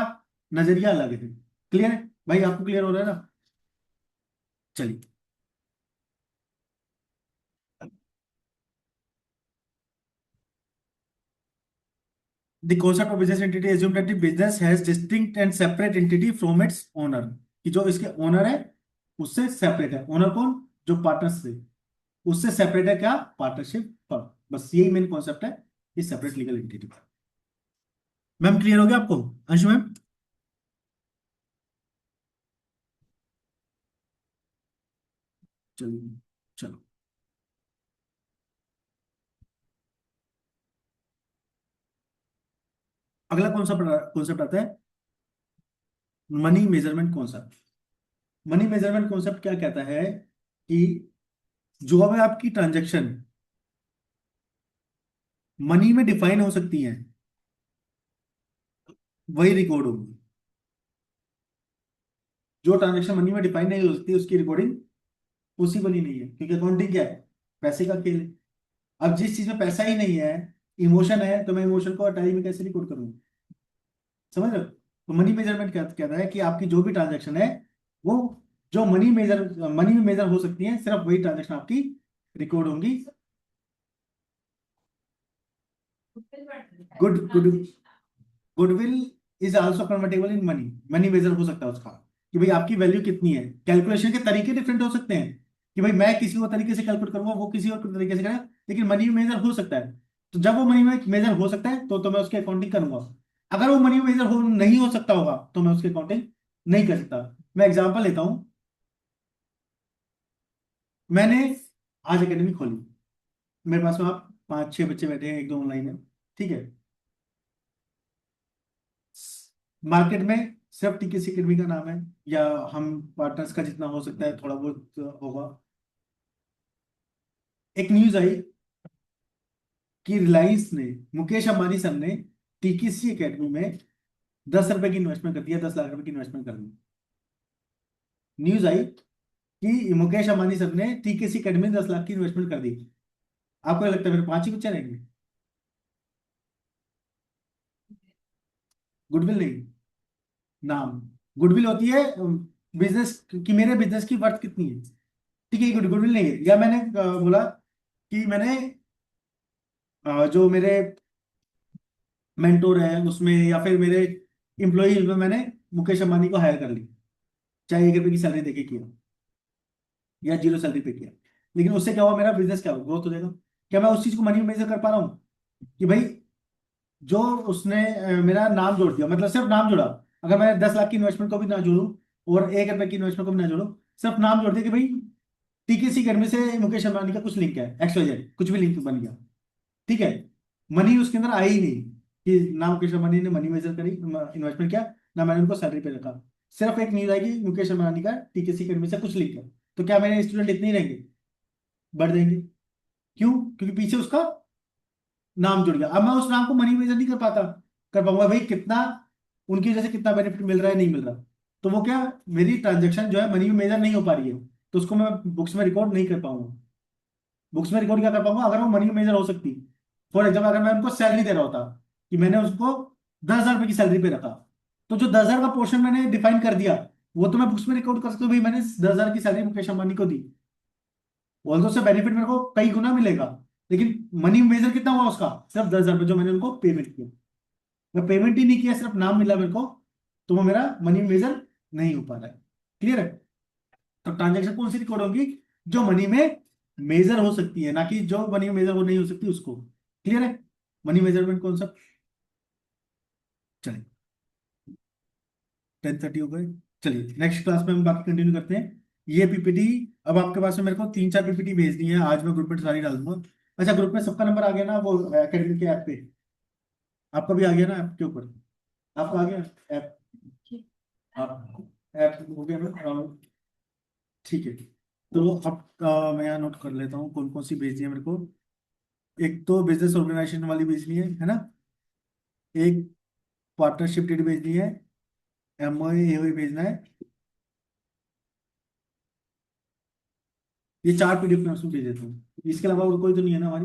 नजरिया अलग है। क्लियर है भाई? आपको क्लियर हो रहा है ना? चलिए। The concept of business entity assume that the business has distinct and separate entity from its owner। कि जो इसके ओनर है उससे सेपरेट है। ओनर कौन? जो पार्टनर्स थे, उससे सेपरेट है क्या? Partnership firm. बस यही मेन कॉन्सेप्ट है इस सेपरेट लीगल एंटिटी का। मैम क्लियर हो गया आपको? अंशु मैम? चलिए, चलो अगला कौन सा कॉन्सेप्ट आता है? Money measurement concept. Money measurement concept क्या कहता है कि जो अब आपकी ट्रांजैक्शन मनी में डिफाइन हो सकती है, वही रिकॉर्ड होगी। जो ट्रांजैक्शन मनी में डिफाइन नहीं हो सकती उसकी रिकॉर्डिंग पॉसिबल ही नहीं है, क्योंकि अकाउंटिंग क्या है? पैसे का खेल है। अब जिस चीज में पैसा ही नहीं है, इमोशन है, तो मैं इमोशन को डायरी में कैसे रिकॉर्ड करूंगा? समझ रहे हो? तो मनी मेजरमेंट क्या कहता है कि आपकी जो भी ट्रांजैक्शन है, वो जो मनी में मेजर हो सकती है, सिर्फ वही ट्रांजैक्शन आपकी रिकॉर्ड होंगी। Good good goodwill is also convertible in money. Money measure हो सकता है उसका, कि भाई आपकी वैल्यू कितनी है। कैलकुलेशन के तरीके डिफरेंट हो सकते हैं, कि भाई मैं किसी और तरीके से कैलकुलेट करूंगा, वो किसी और तरीके से करेगा, लेकिन मनी मेजर हो सकता है। तो जब वो मनी में मेजर हो सकता है तो मैं उसकी अकाउंटिंग करूंगा। अगर वो मनी मेजर हो नहीं हो सकता होगा तो मैं उसकी अकाउंटिंग नहीं कर सकता। मैं एग्जांपल लेता हूं। मैंने आज एकेडमी खोली, मेरे पास में आप 5-6 बच्चे बैठे हैं, 1-2 ऑनलाइन है, ठीक है। मार्केट में सिर्फ टीकेसी अकेडमी का नाम है, या हम पार्टनर्स का जितना हो सकता है थोड़ा बहुत होगा। एक न्यूज आई कि रिलायंस ने, मुकेश अंबानी सर ने टीकेसी अकेडमी में 10 रुपए की इन्वेस्टमेंट कर दिया, 10 लाख रुपए की इन्वेस्टमेंट कर दी। न्यूज आई कि मुकेश अंबानी सर ने टीकेसी अकेडमी में 10 लाख की इन्वेस्टमेंट कर दी। आपको क्या लगता है मेरे 5 ही बच्चे रहेंगे? गुडविल नहीं, नाम। गुडविल होती है बिजनेस की, मेरे बिजनेस की वर्थ कितनी है। ठीक है, गुडविल नहीं है। या मैंने बोला कि मैंने जो मेरे मेंटोर है उसमें, या फिर मेरे इम्प्लॉई में मैंने मुकेश अंबानी को हायर कर ली, चाहे 1 रुपए की सैलरी देके किया या 0 सैलरी पे किया, लेकिन उससे क्या हुआ? मेरा बिजनेस क्या हुआ? ग्रोथ हो जाएगा। क्या मैं उस चीज को मनी में मेजर कर पा रहा हूँ? कि भाई जो उसने मेरा नाम जोड़ दिया, मतलब सिर्फ नाम जोड़ा। अगर मैं 10 लाख की इन्वेस्टमेंट को भी ना जोड़ूं और 1 रुपए की इन्वेस्टमेंट को भी ना जोड़ूं, सिर्फ नाम जोड़ दिया कि भाई टीकेसी अकेडमी से मुकेश अंबानी का कुछ लिंक है, XYZ कुछ भी लिंक बन गया, ठीक है। मनी उसके अंदर आई ही नहीं, कि ना मुकेश अंबानी ने मनी मेजर करी, इन्वेस्टमेंट किया, ना मैंने उनको सैलरी पे रखा। सिर्फ एक न्यूज आएगी मुकेश अंबानी का टीकेसी अकेडमी से कुछ लिंक है। तो क्या मेरे स्टूडेंट इतने ही रहेंगे? बढ़ जाएंगे। क्यों? क्योंकि पीछे उसका नाम जुड़ गया। अब मैं उस नाम को मनी मेजर नहीं कर पाता, कर पाऊंगा भाई कितना उनकी वजह से कितना बेनिफिट मिल रहा है, नहीं मिल रहा। तो वो क्या, मेरी ट्रांजेक्शन जो है मनी में मेजर नहीं हो पा रही है, तो उसको मैं बुक्स में रिकॉर्ड नहीं कर पाऊंगा। बुक्स में रिकॉर्ड क्या कर पाऊंगा? अगर वो मनी में मेजर हो सकती। फॉर एग्जाम्पल, अगर मैं उनको सैलरी दे रहा होता, कि मैंने उसको 10,000 रुपए की सैलरी पे रखा, तो जो 10,000 का पोर्शन मैंने डिफाइन कर दिया, वो तो मैं बुक्स में रिकॉर्ड कर सकता हूँ, भाई मैंने 10,000 की सैलरी मुकेश अंबानी को दी। ऑल्दो से बेनिफिट मेरे को कई गुना मिलेगा, लेकिन मनी मेजर कितना हुआ उसका? सिर्फ 10,000 जो मैंने उनको पेमेंट किया। मैं पेमेंट ही नहीं किया, सिर्फ नाम मिला मेरे को, तो वो मेरा मनी मेजर नहीं हो पा रहा है। क्लियर है? तो ट्रांजेक्शन कौन सी रिकॉर्ड होगी? जो मनी में मेजर हो सकती है, ना कि जो मनी में मेजर वो नहीं हो सकती उसको। क्लियर है? मनी मेजरमेंट कौन सा। चलिए, 10:30 हो गए। चलिए नेक्स्ट क्लास में हम बाकी कंटिन्यू करते हैं। ये पीपीटी, अब आपके पास में मेरे को 3-4 पीपीटी भेजनी है, आज मैं ग्रुप में सारी डाल दूंगा। अच्छा, ग्रुप में सबका नंबर आ गया ना, वो एकेडमी के ऐप पे? आपका भी आ गया ना ऐप के ऊपर? आपका आ गया ऐप? आप ऐप हो गया ना? ठीक है। तो अब मैं यहाँ नोट कर लेता हूँ कौन कौन सी भेजनी है मेरे को। एक तो बिजनेस ऑर्गेनाइजेशन वाली भेजनी है ना? एक पार्टनरशिप डीड भेजनी है, MOA भेजना है। ये 4 PDF मैं उसमें भेज देता हूँ। इसके अलावा और कोई तो नहीं है ना हमारी?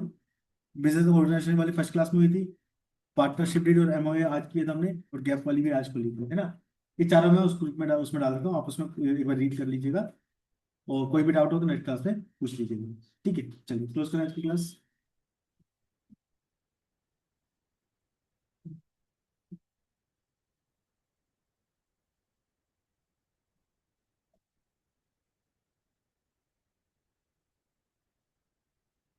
बिजनेस ऑर्गेनाइजेशन वाली फर्स्ट क्लास में हुई थी, पार्टनरशिप डीड और MOA आज किया था हमने, और गैप वाली भी आज खुली थी, है ना? ये चारों मैं उस ग्रुप में उसमें डाल देता हूँ, आप उसमें एक बार रीड कर लीजिएगा, और कोई भी डाउट हो तो नेक्स्ट क्लास में पूछ लीजिएगा। ठीक है, चलिए क्लोज करें आज की क्लास।